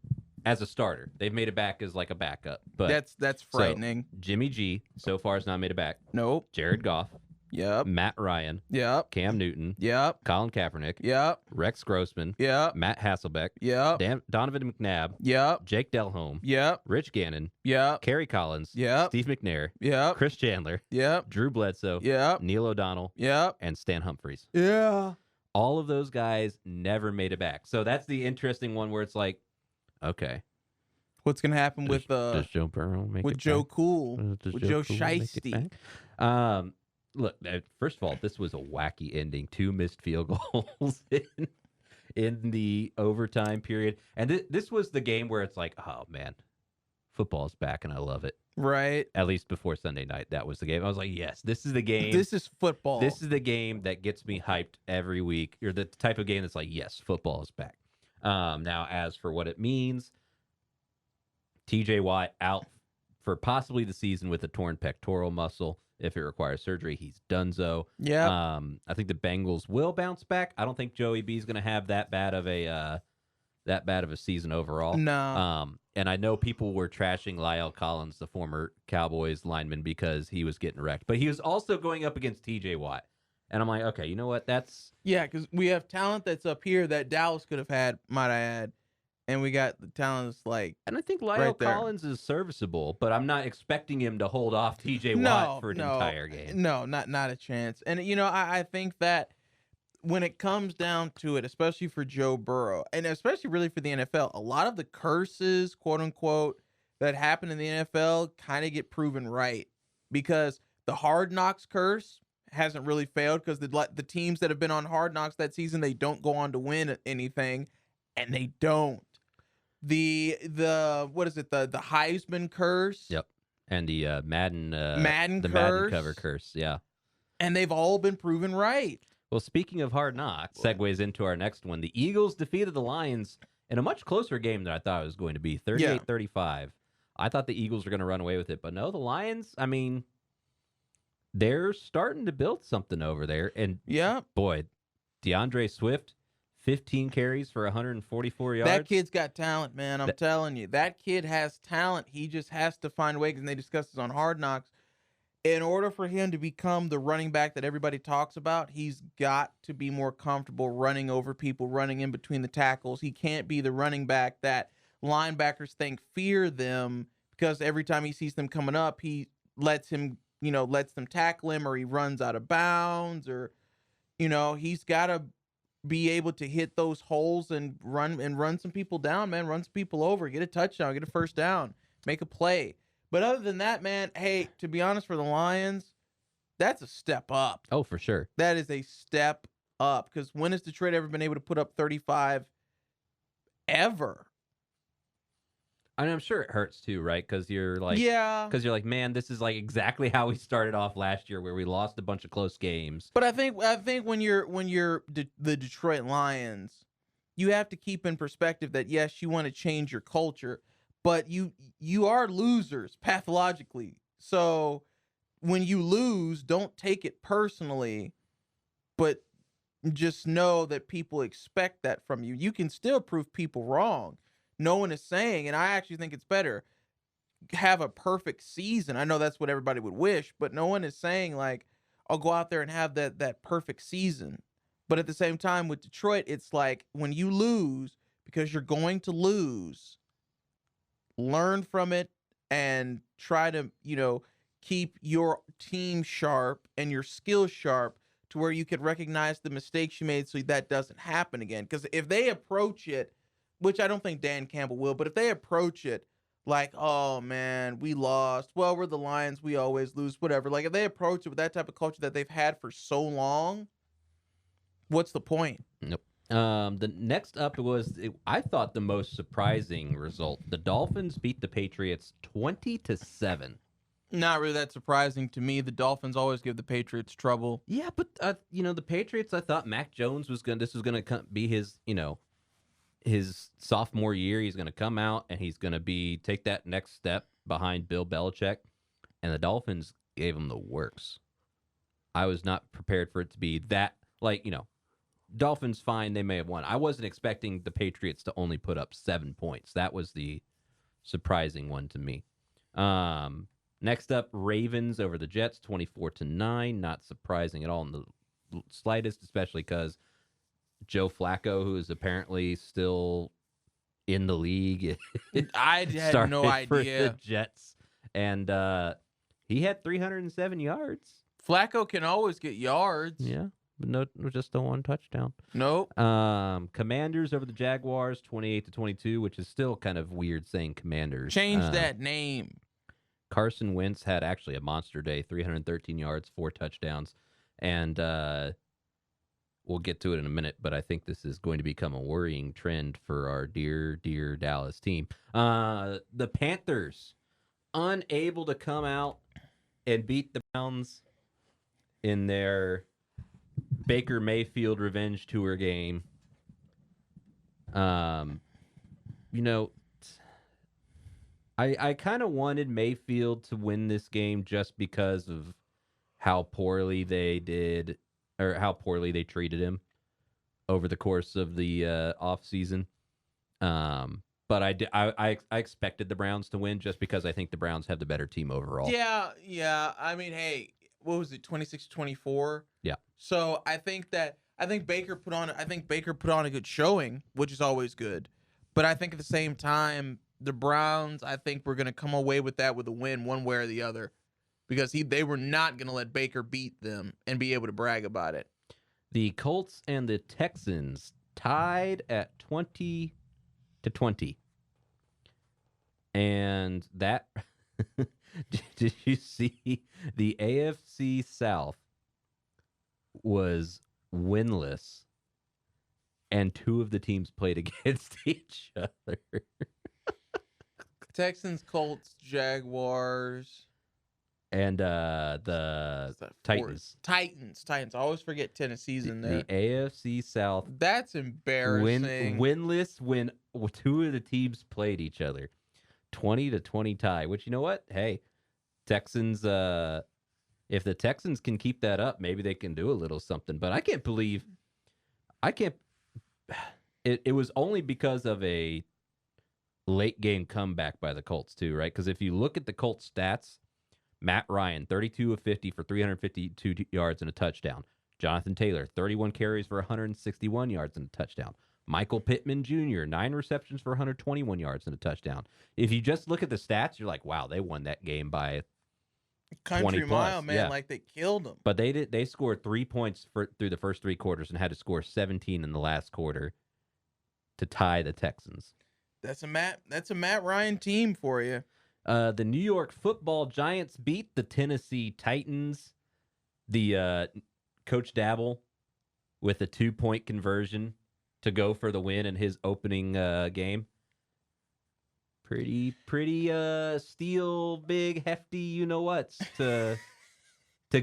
as a starter, they've made it back as like a backup. But that's frightening. So, Jimmy G so far has not made it back. Nope. Jared Goff. Yep. Matt Ryan. Yep. Cam Newton. Yep. Colin Kaepernick. Yep. Rex Grossman. Yep. Matt Hasselbeck. Yep. Donovan McNabb. Yep. Jake Delhomme. Yep. Rich Gannon. Yep. Kerry Collins. Yep. Steve McNair. Yep. Chris Chandler. Yep. Drew Bledsoe. Yep. Neil O'Donnell. Yep. And Stan Humphries. Yeah. All of those guys never made it back. So that's the interesting one where it's like, okay. What's going to happen does Joe Burrow make with it Joe back? Cool? With Joe Shiesty? Look, first of all, this was a wacky ending. 2 missed field goals in the overtime period. And this was the game where it's like, oh, man, football's back and I love it. Right. At least before Sunday night, that was the game. I was like, yes, this is the game. This is football. This is the game that gets me hyped every week. Or the type of game that's like, yes, football is back. Now, as for what it means, TJ Watt out for possibly the season with a torn pectoral muscle. If it requires surgery, he's donezo. Yeah. I think the Bengals will bounce back. I don't think Joey B is going to have that bad of a season overall. No. And I know people were trashing Lyle Collins, the former Cowboys lineman, because he was getting wrecked. But he was also going up against TJ Watt. And I'm like, okay, you know what? Yeah, because we have talent that's up here that Dallas could have had, might I add. And we got the talent that's like. And I think Lyle Collins is serviceable, but I'm not expecting him to hold off TJ Watt for an entire game. No, not a chance. And, I think that when it comes down to it, especially for Joe Burrow, and especially really for the NFL, a lot of the curses, quote unquote, that happen in the NFL kind of get proven right. Because the Hard Knocks curse hasn't really failed because the teams that have been on Hard Knocks that season, they don't go on to win anything, and they don't. The what is it? The Heisman curse. Yep. And the Madden curse. Madden cover curse. Yeah. And they've all been proven right. Well, speaking of Hard Knocks, segues into our next one. The Eagles defeated the Lions in a much closer game than I thought it was going to be, 38-35. I thought the Eagles were going to run away with it, but no, the Lions, I mean, they're starting to build something over there. And boy, DeAndre Swift, 15 carries for 144 yards. That kid's got talent, man. I'm telling you. That kid has talent. He just has to find ways, and they discussed this on Hard Knocks. In order for him to become the running back that everybody talks about, he's got to be more comfortable running over people, running in between the tackles. He can't be the running back that linebackers think fear them because every time he sees them coming up, he lets them tackle him, or he runs out of bounds, or, he's got to be able to hit those holes and run some people down, man. Run some people over, get a touchdown, get a first down, make a play. But other than that, man, hey, to be honest, for the Lions, that's a step up. Oh, for sure. That is a step up. Because when has Detroit ever been able to put up 35 ever? And I'm sure it hurts too, right? Because you're like, man, this is like exactly how we started off last year, where we lost a bunch of close games. But I think when you're the Detroit Lions, you have to keep in perspective that yes, you want to change your culture, but you are losers pathologically. So when you lose, don't take it personally, but just know that people expect that from you. You can still prove people wrong. No one is saying, and I actually think it's better, have a perfect season. I know that's what everybody would wish, but no one is saying, like, I'll go out there and have that perfect season. But at the same time, with Detroit, it's like, when you lose, because you're going to lose, learn from it and try to, keep your team sharp and your skills sharp to where you can recognize the mistakes you made so that doesn't happen again. Because if they approach it, which I don't think Dan Campbell will, but if they approach it like, oh, man, we lost. Well, we're the Lions. We always lose, whatever. Like, if they approach it with that type of culture that they've had for so long, what's the point? Nope. The next up was, I thought, the most surprising result. The Dolphins beat the Patriots 20-7. Not really that surprising to me. The Dolphins always give the Patriots trouble. Yeah, but the Patriots, I thought Mac Jones this was going to be his, his sophomore year, he's going to come out and he's going to take that next step behind Bill Belichick. And the Dolphins gave him the works. I was not prepared for it to be that, Dolphins fine, they may have won. I wasn't expecting the Patriots to only put up 7 points. That was the surprising one to me. Next up, Ravens over the Jets, 24-9. Not surprising at all in the slightest, especially because Joe Flacco, who is apparently still in the league, I had no idea. For the Jets, and he had 307 yards. Flacco can always get yards. Yeah, but no, just the one touchdown. Nope. Commanders over the Jaguars, 28-22, which is still kind of weird saying Commanders. Change that name. Carson Wentz had actually a monster day, 313 yards, 4 touchdowns, and we'll get to it in a minute, but I think this is going to become a worrying trend for our dear, dear Dallas team. The Panthers, unable to come out and beat the Browns in their Baker Mayfield revenge tour game. I kind of wanted Mayfield to win this game just because of how poorly they did, or how poorly they treated him over the course of the offseason. But I expected the Browns to win just because I think the Browns have the better team overall. Yeah. I mean, hey, what was it, 26-24? Yeah. So I think Baker put on a good showing, which is always good. But I think at the same time, the Browns, I think we're going to come away with that with a win one way or the other, because they were not going to let Baker beat them and be able to brag about it. The Colts and the Texans tied at 20-20. And that, did you see the AFC South was winless and 2 of the teams played against each other? Texans, Colts, Jaguars, and the Titans. Titans. I always forget Tennessee's in there. The AFC South. That's embarrassing. Winless when 2 of the teams played each other. 20-20 tie, which, you know what? Hey, Texans, if the Texans can keep that up, maybe they can do a little something. But it was only because of a late game comeback by the Colts too, right? Because if you look at the Colts stats, Matt Ryan, 32 of 50 for 352 yards and a touchdown. Jonathan Taylor, 31 carries for 161 yards and a touchdown. Michael Pittman Jr., 9 receptions for 121 yards and a touchdown. If you just look at the stats, you're like, wow, they won that game by country 20 mile, plus. man, yeah. like they killed them. But they scored 3 points through the first 3 quarters and had to score 17 in the last quarter to tie the Texans. That's a Matt Ryan team for you. The New York Football Giants beat the Tennessee Titans. The Coach Dabble with a 2-point conversion to go for the win in his opening game. Pretty steel, big, hefty, you-know-whats to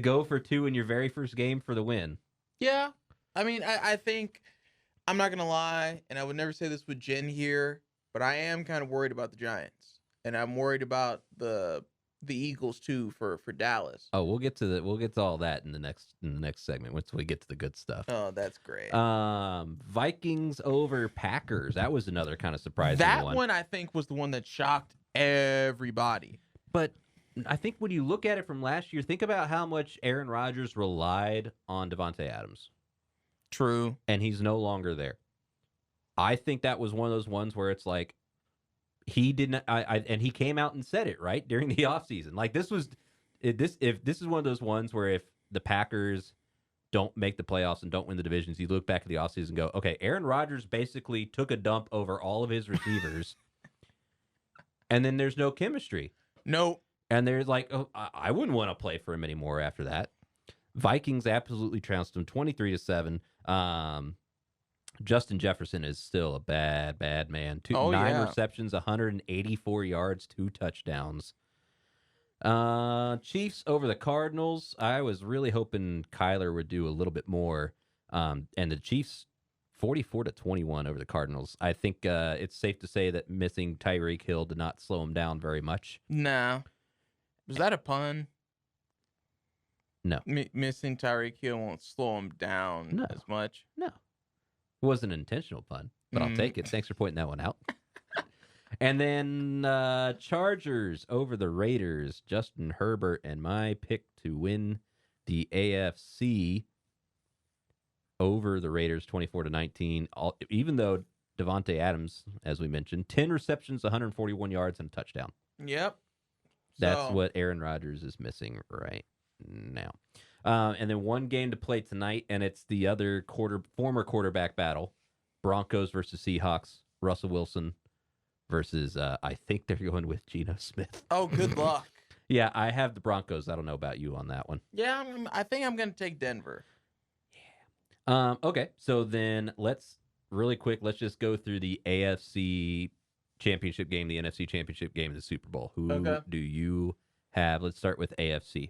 go for 2 in your very first game for the win. Yeah. I mean, I think, I'm not going to lie, and I would never say this with Jen here, but I am kind of worried about the Giants, and I'm worried about the Eagles too for Dallas. Oh, we'll get to all that in the next segment once we get to the good stuff. Oh, that's great. Vikings over Packers. That was another kind of surprising one. That one I think was the one that shocked everybody. But I think when you look at it from last year, think about how much Aaron Rodgers relied on Devontae Adams. True. And he's no longer there. I think that was one of those ones where it's like, he didn't, and he came out and said it right during the offseason. Like this is one of those ones where if the Packers don't make the playoffs and don't win the divisions, you look back at the offseason and go, okay, Aaron Rodgers basically took a dump over all of his receivers, and then there's no chemistry. Nope. And they're like, oh, I wouldn't want to play for him anymore after that. Vikings absolutely trounced him 23-7. Justin Jefferson is still a bad man. 9 receptions, 184 yards, 2 touchdowns. Chiefs over the Cardinals. I was really hoping Kyler would do a little bit more. And the Chiefs 44-21 over the Cardinals. I think it's safe to say that missing Tyreek Hill did not slow him down very much. No. Was that a pun? No. Missing Tyreek Hill won't slow him down as much? No. It wasn't an intentional pun, but I'll take it. Thanks for pointing that one out. And then Chargers over the Raiders. Justin Herbert and my pick to win the AFC over the Raiders 24-19. Even though Devontae Adams, as we mentioned, 10 receptions, 141 yards, and a touchdown. Yep. That's what Aaron Rodgers is missing right now. And then one game to play tonight, and it's the other former quarterback battle. Broncos versus Seahawks. Russell Wilson versus, I think they're going with Geno Smith. Oh, good luck. Yeah, I have the Broncos. I don't know about you on that one. Yeah, I think I'm going to take Denver. Yeah. Okay, so then let's just go through the AFC championship game, the NFC championship game, and the Super Bowl. Who do you have? Let's start with AFC.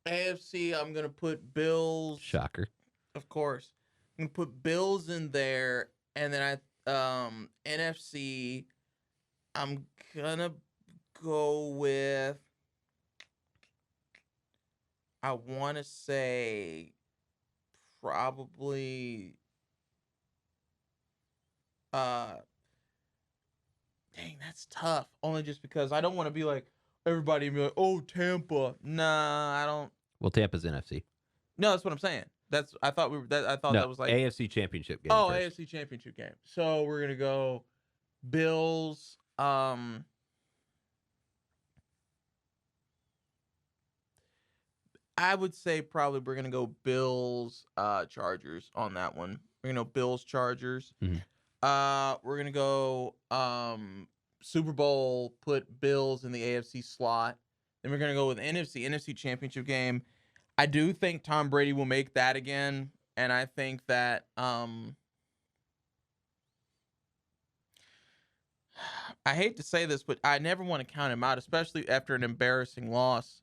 AFC, I'm going to put Bills. Shocker. Of course. I'm going to put Bills in there, and then NFC, I'm going to go with, I want to say probably, dang, that's tough. Only just because I don't want to be like, everybody be like, oh, Tampa. Nah, I don't. Well, Tampa's NFC. No, that's what I'm saying. I thought that was like AFC Championship game. Oh, first. AFC Championship game. So we're gonna go Bills. I would say probably we're gonna go Bills, Chargers on that one. We're gonna go Bills, Chargers. Mm-hmm. We're gonna go Super Bowl. Put Bills in the AFC slot. Then we're gonna go with NFC Championship game. I do think Tom Brady will make that again, and I think that I hate to say this, but I never want to count him out, especially after an embarrassing loss.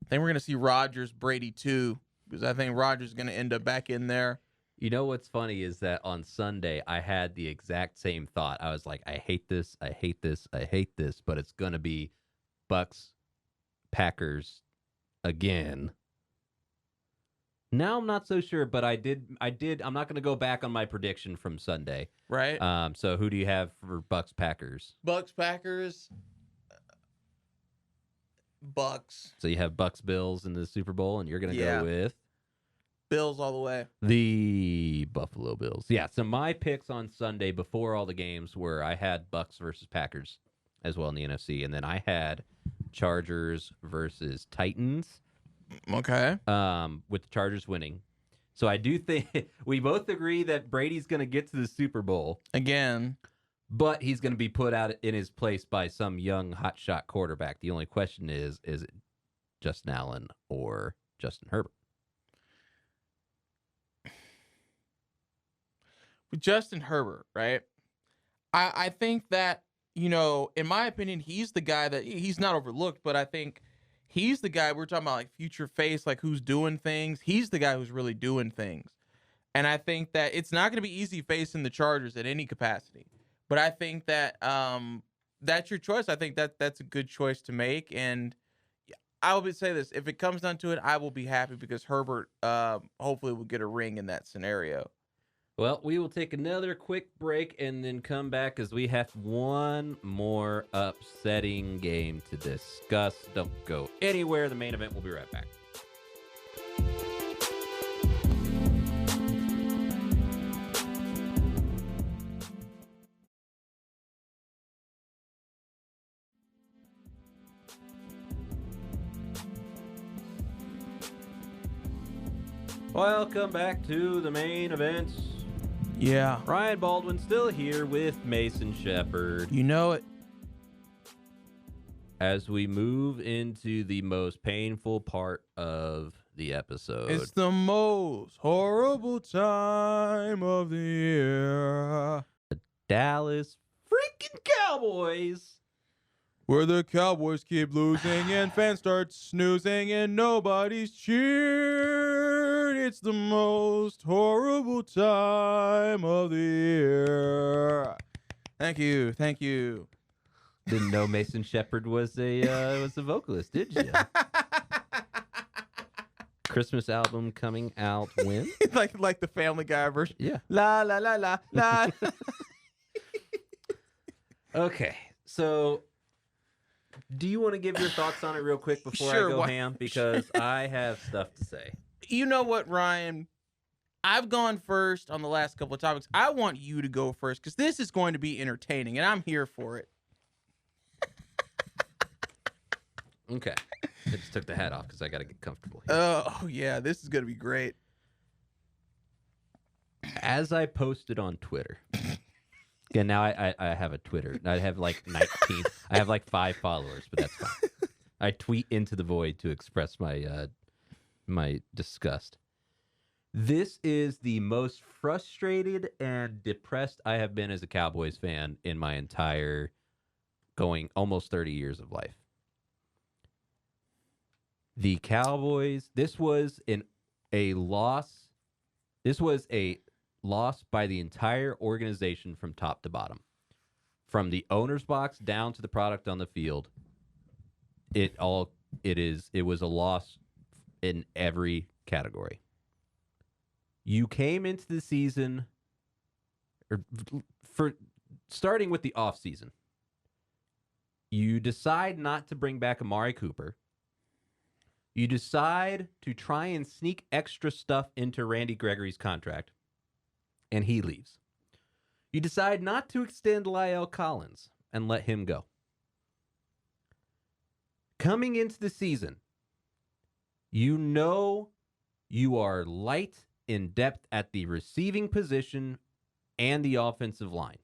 I think we're going to see Rodgers, Brady too, because I think Rodgers is going to end up back in there. You know what's funny is that on Sunday, I had the exact same thought. I was like, I hate this, I hate this, I hate this, but it's going to be Bucks, Packers again. Now I'm not so sure, but I did. I'm not going to go back on my prediction from Sunday. Right. So who do you have for Bucks, Packers? Bucks, Packers. Bucks. So you have Bucks, Bills in the Super Bowl, and you're going to go with? Bills all the way. The Buffalo Bills. Yeah, so my picks on Sunday before all the games were I had Bucks versus Packers as well in the NFC, and then I had Chargers versus Titans. Okay. With the Chargers winning. So I do think we both agree that Brady's going to get to the Super Bowl. Again. But he's going to be put out in his place by some young hotshot quarterback. The only question is it Justin Allen or Justin Herbert? With Justin Herbert, right? I think that, in my opinion, he's the guy that he's not overlooked, but I think he's the guy we're talking about, like future face, like who's doing things. He's the guy who's really doing things. And I think that it's not going to be easy facing the Chargers at any capacity. But I think that that's your choice. I think that's a good choice to make. And I will say this. If it comes down to it, I will be happy because Herbert hopefully will get a ring in that scenario. Well, we will take another quick break and then come back as we have one more upsetting game to discuss. Don't go anywhere. The main event will be right back. Welcome back to the main events. Yeah. Ryan Baldwin still here with Mason Shepherd. You know it. As we move into the most painful part of the episode. It's the most horrible time of the year. The Dallas freaking Cowboys. Where the Cowboys keep losing and fans start snoozing and nobody's cheering It's the most horrible time of the year. Thank you. Thank you. Didn't know Mason Shepherd was a vocalist, did you? Christmas album coming out when? like the Family Guy version. Yeah. La la la la la. Okay, so do you want to give your thoughts on it real quick before I go ham? Because I have stuff to say. You know what, Ryan? I've gone first on the last couple of topics. I want you to go first because this is going to be entertaining, and I'm here for it. Okay. I just took the hat off because I got to get comfortable here. Oh, yeah. This is going to be great. As I posted on Twitter. Again, now I have a Twitter. I have like 19. I have like 5 followers, but that's fine. I tweet into the void to express my my disgust. This is the most frustrated and depressed I have been as a Cowboys fan in my entire going almost 30 years of life. The Cowboys, this was a loss. This was a loss by the entire organization from top to bottom. From the owner's box down to the product on the field. It was a loss in every category. You came into the season for starting with the offseason. You decide not to bring back Amari Cooper. You decide to try and sneak extra stuff into Randy Gregory's contract, and he leaves. You decide not to extend La'el Collins and let him go. Coming into the season, you know you are light in depth at the receiving position and the offensive line.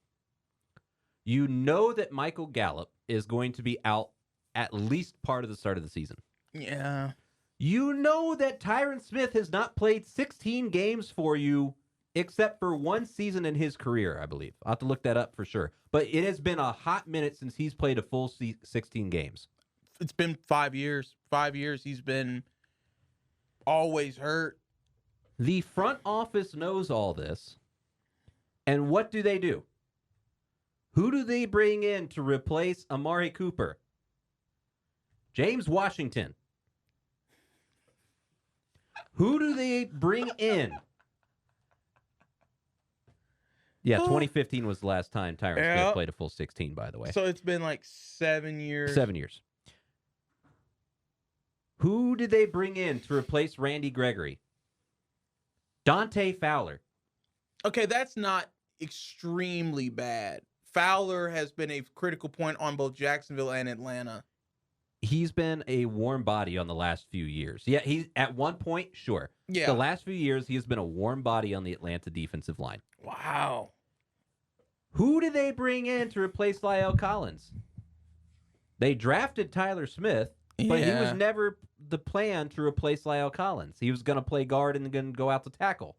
You know that Michael Gallup is going to be out at least part of the start of the season. Yeah. You know that Tyron Smith has not played 16 games for you except for one season in his career, I believe. I'll have to look that up for sure. But it has been a hot minute since he's played a full 16 games. It's been 5 years. 5 years he's been always hurt. The front office knows all this. And what do? Who do they bring in to replace Amari Cooper? James Washington. Who do they bring in? Yeah, 2015 was the last time Tyron Smith played a full 16, by the way. So it's been like 7 years. 7 years. Who did they bring in to replace Randy Gregory? Dante Fowler. Okay, that's not extremely bad. Fowler has been a critical point on both Jacksonville and Atlanta. He's been a warm body on the last few years. Yeah, he's at one point, sure. Yeah. The last few years, he has been a warm body on the Atlanta defensive line. Wow. Who did they bring in to replace La'el Collins? They drafted Tyler Smith, but he was never the plan to replace La'el Collins. He was going to play guard and going to go out to tackle,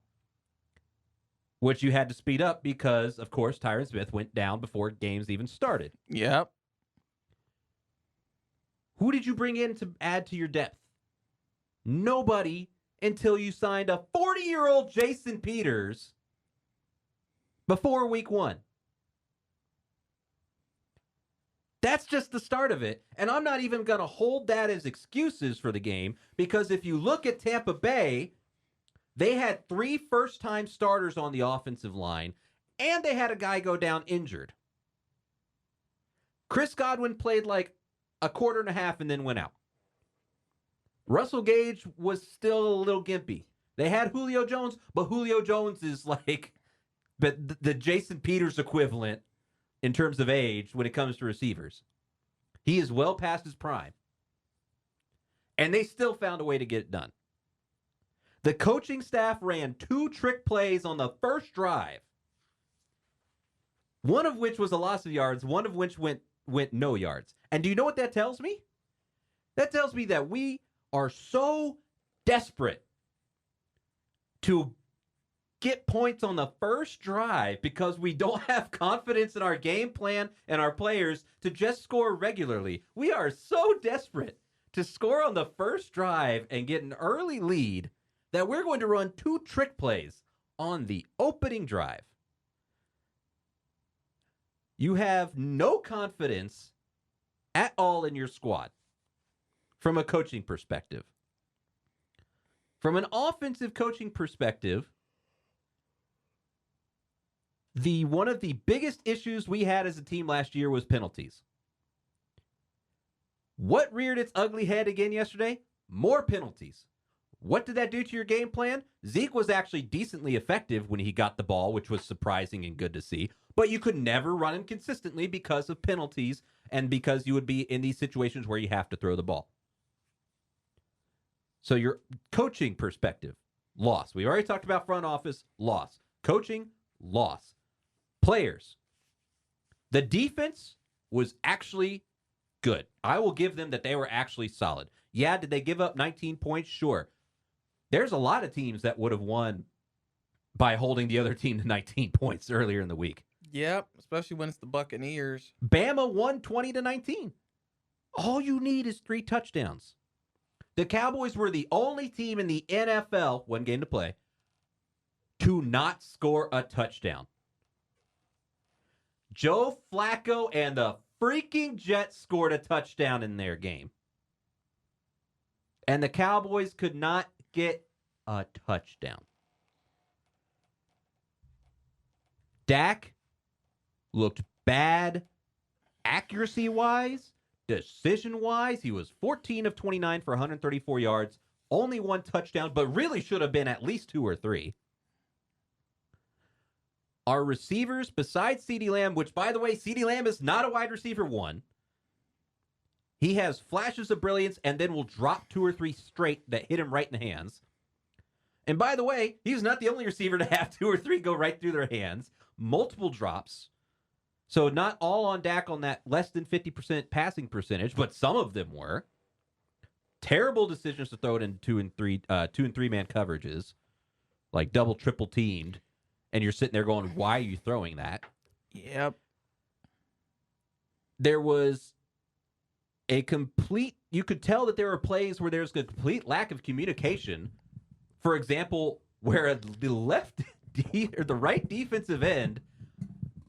which you had to speed up because, of course, Tyron Smith went down before games even started. Yep. Who did you bring in to add to your depth? Nobody until you signed a 40-year-old Jason Peters before week 1. That's just the start of it. And I'm not even going to hold that as excuses for the game because if you look at Tampa Bay, they had 3 first-time starters on the offensive line, and they had a guy go down injured. Chris Godwin played like a quarter and a half and then went out. Russell Gage was still a little gimpy. They had Julio Jones, but Julio Jones is like the Jason Peters equivalent in terms of age when it comes to receivers. He is well past his prime. And they still found a way to get it done. The coaching staff ran 2 trick plays on the first drive. One of which was a loss of yards, one of which went no yards. And do you know what that tells me? That tells me that we are so desperate to get points on the first drive because we don't have confidence in our game plan and our players to just score regularly. We are so desperate to score on the first drive and get an early lead that we're going to run 2 trick plays on the opening drive. You have no confidence at all in your squad from a coaching perspective. From an offensive coaching perspective, one of the biggest issues we had as a team last year was penalties. What reared its ugly head again yesterday? More penalties. What did that do to your game plan? Zeke was actually decently effective when he got the ball, which was surprising and good to see. But you could never run him consistently because of penalties and because you would be in these situations where you have to throw the ball. So your coaching perspective, loss. We already talked about front office, loss. Coaching, loss. Players. The defense was actually good. I will give them that they were actually solid. Yeah, did they give up 19 points? Sure. There's a lot of teams that would have won by holding the other team to 19 points earlier in the week. Yep, especially when it's the Buccaneers. Bama won 20-19. All you need is 3 touchdowns. The Cowboys were the only team in the NFL, 1 game to play, to not score a touchdown. Joe Flacco and the freaking Jets scored a touchdown in their game. And the Cowboys could not get a touchdown. Dak looked bad accuracy-wise, decision-wise. He was 14 of 29 for 134 yards, only 1 touchdown, but really should have been at least 2 or 3. Our receivers, besides CeeDee Lamb, which, by the way, CeeDee Lamb is not a wide receiver 1. He has flashes of brilliance and then will drop 2 or 3 straight that hit him right in the hands. And by the way, he's not the only receiver to have 2 or 3 go right through their hands. Multiple drops. So not all on Dak on that less than 50% passing percentage, but some of them were. Terrible decisions to throw it in 2 and 3 man coverages, like double, triple teamed. And you're sitting there going, why are you throwing that? Yep. There was you could tell that there were plays where there's a complete lack of communication. For example, where the right defensive end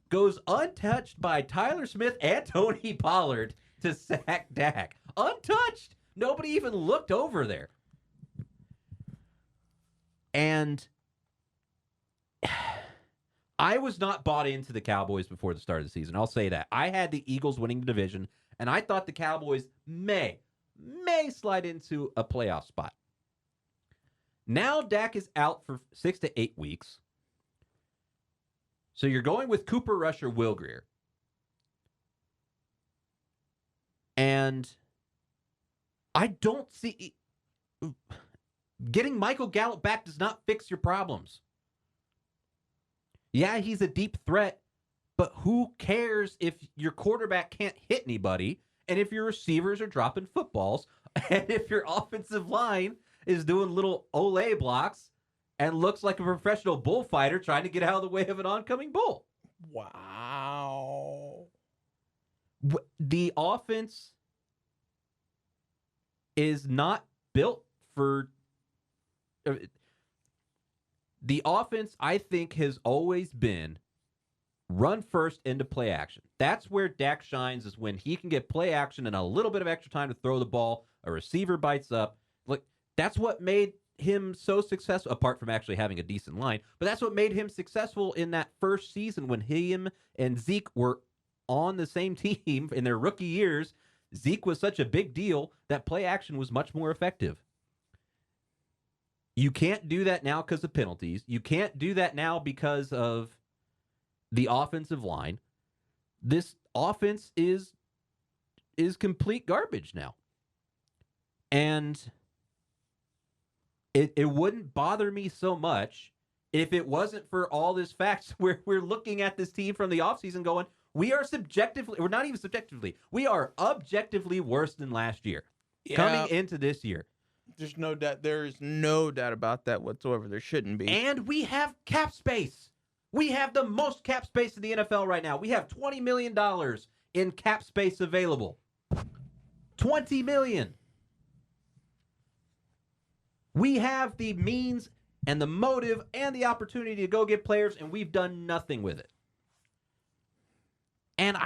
goes untouched by Tyler Smith and Tony Pollard to sack Dak. Untouched. Nobody even looked over there. And I was not bought into the Cowboys before the start of the season. I'll say that. I had the Eagles winning the division, and I thought the Cowboys may slide into a playoff spot. Now Dak is out for 6 to 8 weeks. So you're going with Cooper Rush or Will Grier. And I don't see... Getting Michael Gallup back does not fix your problems. Yeah, he's a deep threat, but who cares if your quarterback can't hit anybody and if your receivers are dropping footballs and if your offensive line is doing little Olay blocks and looks like a professional bullfighter trying to get out of the way of an oncoming bull. Wow. The offense is not built for... The offense, I think, has always been run first into play action. That's where Dak shines, is when he can get play action and a little bit of extra time to throw the ball. A receiver bites up. Like, that's what made him so successful, apart from actually having a decent line. But that's what made him successful in that first season when him and Zeke were on the same team in their rookie years. Zeke was such a big deal that play action was much more effective. You can't do that now because of penalties. You can't do that now because of the offensive line. This offense is complete garbage now. And it wouldn't bother me so much if it wasn't for all this facts where we're looking at this team from the offseason going, we are objectively worse than last year. Yeah. Coming into this year. There's no doubt. There is no doubt about that whatsoever. There shouldn't be. And we have cap space. We have the most cap space in the NFL right now. We have $20 million in cap space available. $20 million. We have the means and the motive and the opportunity to go get players, and we've done nothing with it. And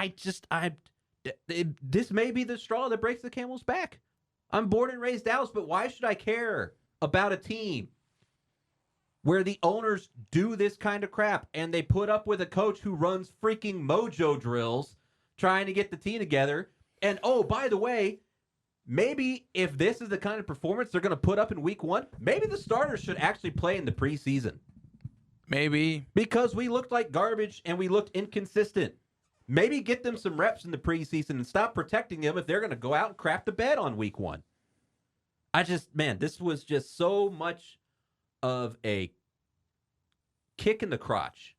this may be the straw that breaks the camel's back. I'm born and raised Dallas, but why should I care about a team where the owners do this kind of crap and they put up with a coach who runs freaking mojo drills trying to get the team together? And, oh, by the way, maybe if this is the kind of performance they're going to put up in week 1, maybe the starters should actually play in the preseason. Maybe. Because we looked like garbage and we looked inconsistent. Maybe get them some reps in the preseason and stop protecting them if they're going to go out and crap the bed on week 1. This was just so much of a kick in the crotch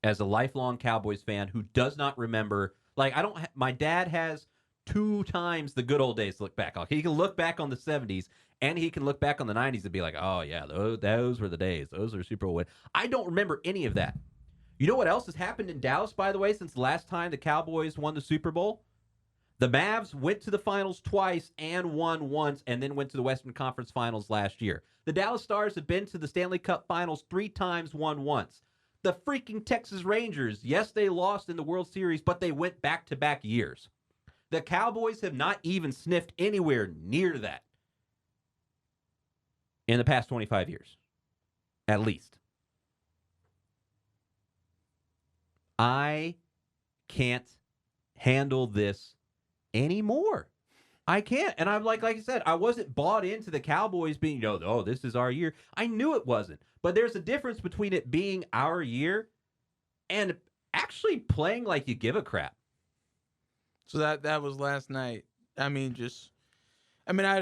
as a lifelong Cowboys fan who does not remember. Like, my dad has 2 times the good old days to look back on. He can look back on the 70s and he can look back on the 90s and be like, oh, yeah, those were the days. Those are Super Bowl wins. I don't remember any of that. You know what else has happened in Dallas, by the way, since the last time the Cowboys won the Super Bowl? The Mavs went to the finals twice and won once, and then went to the Western Conference Finals last year. The Dallas Stars have been to the Stanley Cup Finals 3 times, won once. The freaking Texas Rangers, yes, they lost in the World Series, but they went back-to-back years. The Cowboys have not even sniffed anywhere near that in the past 25 years, at least. I can't handle this anymore. I can't. And I'm like I said, I wasn't bought into the Cowboys being, oh, this is our year. I knew it wasn't. But there's a difference between it being our year and actually playing like you give a crap. So that was last night. I'd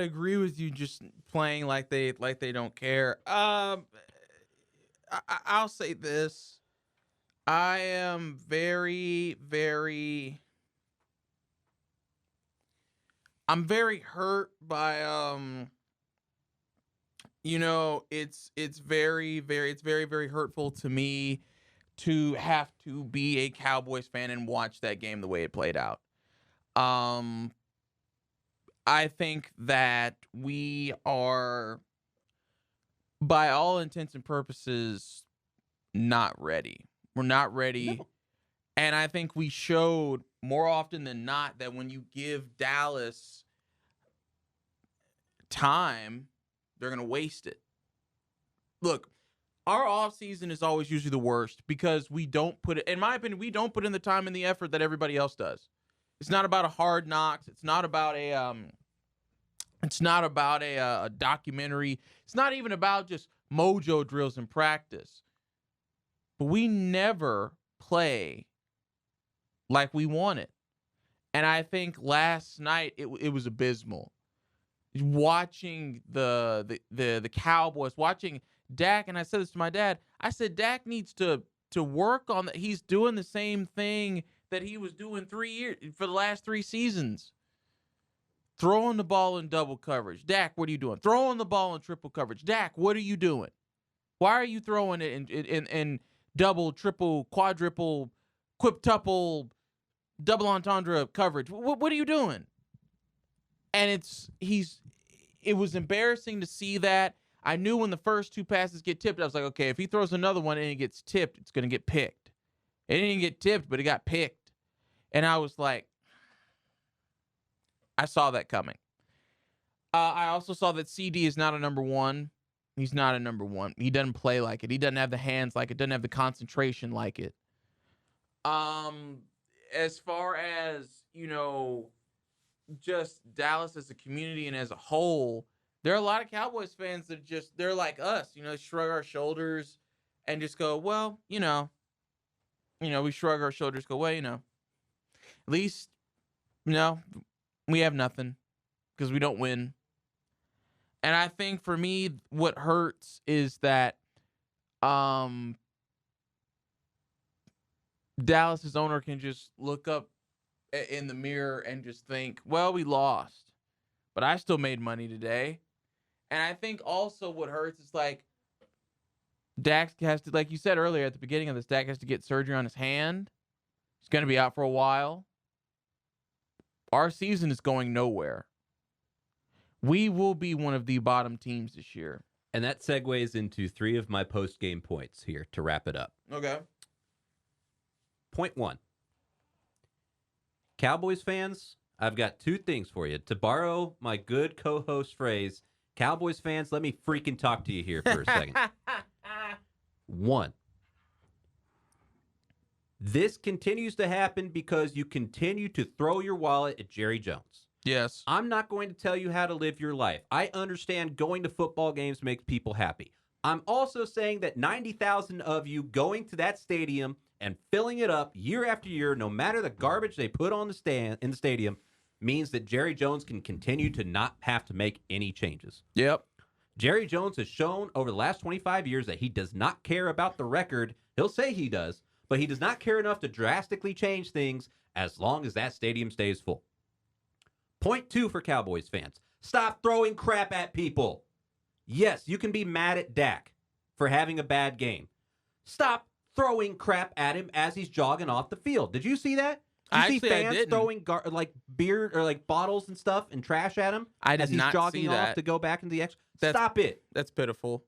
agree with you, just playing like they don't care. I'll say this. I am very, very hurt by it's very, very hurtful to me to have to be a Cowboys fan and watch that game the way it played out. I think that we are, by all intents and purposes, not ready. We're not ready. No. And I think we showed more often than not that when you give Dallas time, they're going to waste it. Look, our offseason is always usually the worst because we don't put it, in my opinion, we don't put in the time and the effort that everybody else does. It's not about a Hard Knocks. It's not about a documentary. It's not even about just mojo drills in practice. But we never play like we want it. And I think last night it was abysmal. Watching the Cowboys, watching Dak, and I said this to my dad, I said Dak needs to work on that. He's doing the same thing that he was doing for the last 3 seasons. Throwing the ball in double coverage. Dak, what are you doing? Throwing the ball in triple coverage. Dak, what are you doing? Why are you throwing it in double, triple, quadruple, quintuple, double entendre coverage? What are you doing? And it was embarrassing to see that. I knew when the first 2 passes get tipped, I was like, okay, if he throws another one and it gets tipped, it's going to get picked. It didn't get tipped, but it got picked. And I was like, I saw that coming. I also saw that CD is not a number 1. He's not a number 1. He doesn't play like it. He doesn't have the hands like it. Doesn't have the concentration like it. As far as, just Dallas as a community and as a whole, there are a lot of Cowboys fans that they're like us, shrug our shoulders and just go, well, we shrug our shoulders, go, well, at least, we have nothing because we don't win. And I think for me, what hurts is that Dallas's owner can just look up in the mirror and just think, well, we lost, but I still made money today. And I think also what hurts is like Dak has to, like you said earlier at the beginning of this, Dak has to get surgery on his hand. He's going to be out for a while. Our season is going nowhere. We will be one of the bottom teams this year. And that segues into 3 of my post-game points here to wrap it up. Okay. Point 1. Cowboys fans, I've got 2 things for you. To borrow my good co-host phrase, Cowboys fans, let me freaking talk to you here for a second. 1. This continues to happen because you continue to throw your wallet at Jerry Jones. Yes. I'm not going to tell you how to live your life. I understand going to football games makes people happy. I'm also saying that 90,000 of you going to that stadium and filling it up year after year, no matter the garbage they put on in the stadium, means that Jerry Jones can continue to not have to make any changes. Yep. Jerry Jones has shown over the last 25 years that he does not care about the record. He'll say he does, but he does not care enough to drastically change things as long as that stadium stays full. Point 2 for Cowboys fans. Stop throwing crap at people. Yes, you can be mad at Dak for having a bad game. Stop throwing crap at him as he's jogging off the field. Did you see that? Did you see fans throwing beer or bottles and stuff and trash at him as he's jogging off to go back into the extra? Stop it. That's pitiful.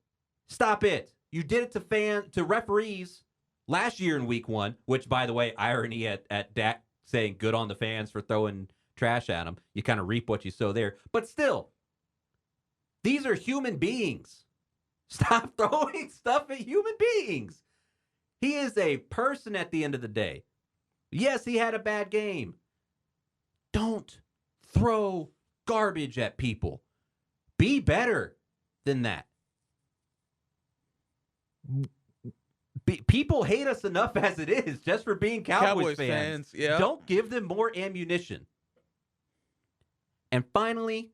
Stop it. You did it to referees last year in week 1, which, by the way, irony at Dak saying good on the fans for throwing trash at him. You kind of reap what you sow there. But still, these are human beings. Stop throwing stuff at human beings. He is a person at the end of the day. Yes, he had a bad game. Don't throw garbage at people. Be better than that. People hate us enough as it is just for being Cowboys fans. Yeah. Don't give them more ammunition. And finally,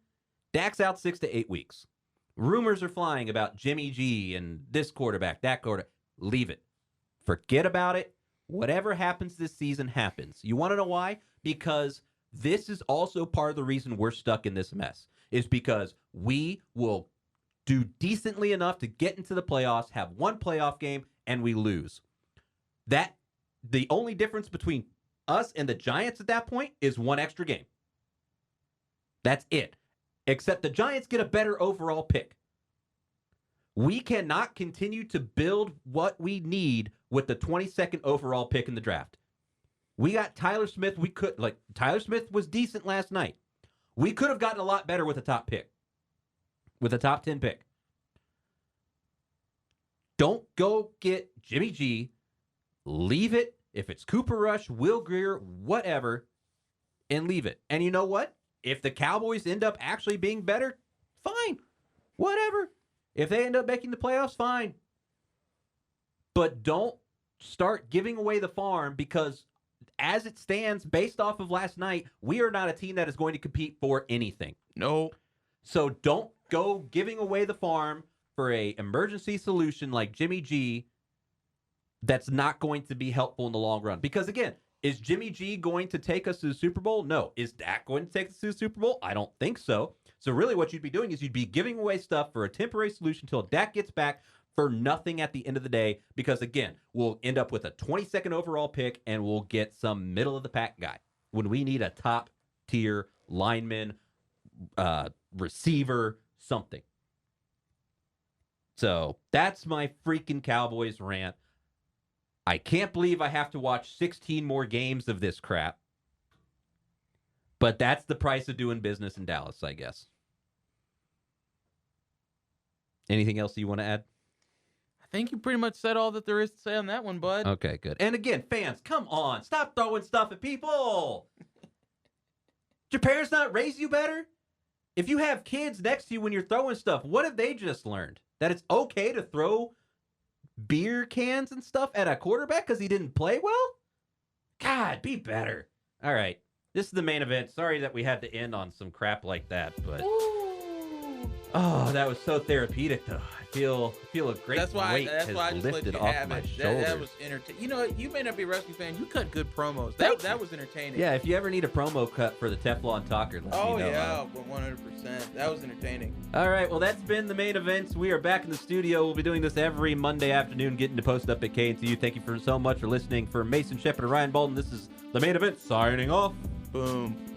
Dak's out 6 to 8 weeks. Rumors are flying about Jimmy G and this quarterback, that quarterback. Leave it. Forget about it. Whatever happens this season happens. You want to know why? Because this is also part of the reason we're stuck in this mess. Is because we will do decently enough to get into the playoffs, have one playoff game, and we lose. The only difference between us and the Giants at that point is one extra game. That's it. Except the Giants get a better overall pick. We cannot continue to build what we need with the 22nd overall pick in the draft. We got Tyler Smith. Tyler Smith was decent last night. We could have gotten a lot better with a top pick. With a top 10 pick. Don't go get Jimmy G. Leave it. If it's Cooper Rush, Will Grier, whatever, and leave it. And you know what? If the Cowboys end up actually being better, fine. Whatever. If they end up making the playoffs, fine. But don't start giving away the farm because as it stands, based off of last night, we are not a team that is going to compete for anything. No. So don't go giving away the farm for a emergency solution like Jimmy G that's not going to be helpful in the long run. Because again, is Jimmy G going to take us to the Super Bowl? No. Is Dak going to take us to the Super Bowl? I don't think so. So really what you'd be doing is you'd be giving away stuff for a temporary solution until Dak gets back for nothing at the end of the day. Because again, we'll end up with a 22nd overall pick and we'll get some middle of the pack guy when we need a top tier lineman, receiver, something. So that's my freaking Cowboys rant. I can't believe I have to watch 16 more games of this crap. But that's the price of doing business in Dallas, I guess. Anything else you want to add? I think you pretty much said all that there is to say on that one, bud. Okay, good. And again, fans, come on. Stop throwing stuff at people. Did your parents not raise you better? If you have kids next to you when you're throwing stuff, what have they just learned? That it's okay to throw beer cans and stuff at a quarterback because he didn't play well? God, be better. All right. This is the main event. Sorry that we had to end on some crap like that, but oh, that was so therapeutic though. I feel a great weight has lifted off my shoulders. That was entertaining. You know, you may not be a wrestling fan. You cut good promos. That was entertaining. Yeah, if you ever need a promo cut for the Teflon Talker, let me know. Oh yeah, 100%. That was entertaining. All right, well that's been the main events. We are back in the studio. We'll be doing this every Monday afternoon, getting to post up at KNCU. Thank you so much for listening. For Mason, Shepherd, and Ryan Baldwin, this is the main event. Signing off. Boom.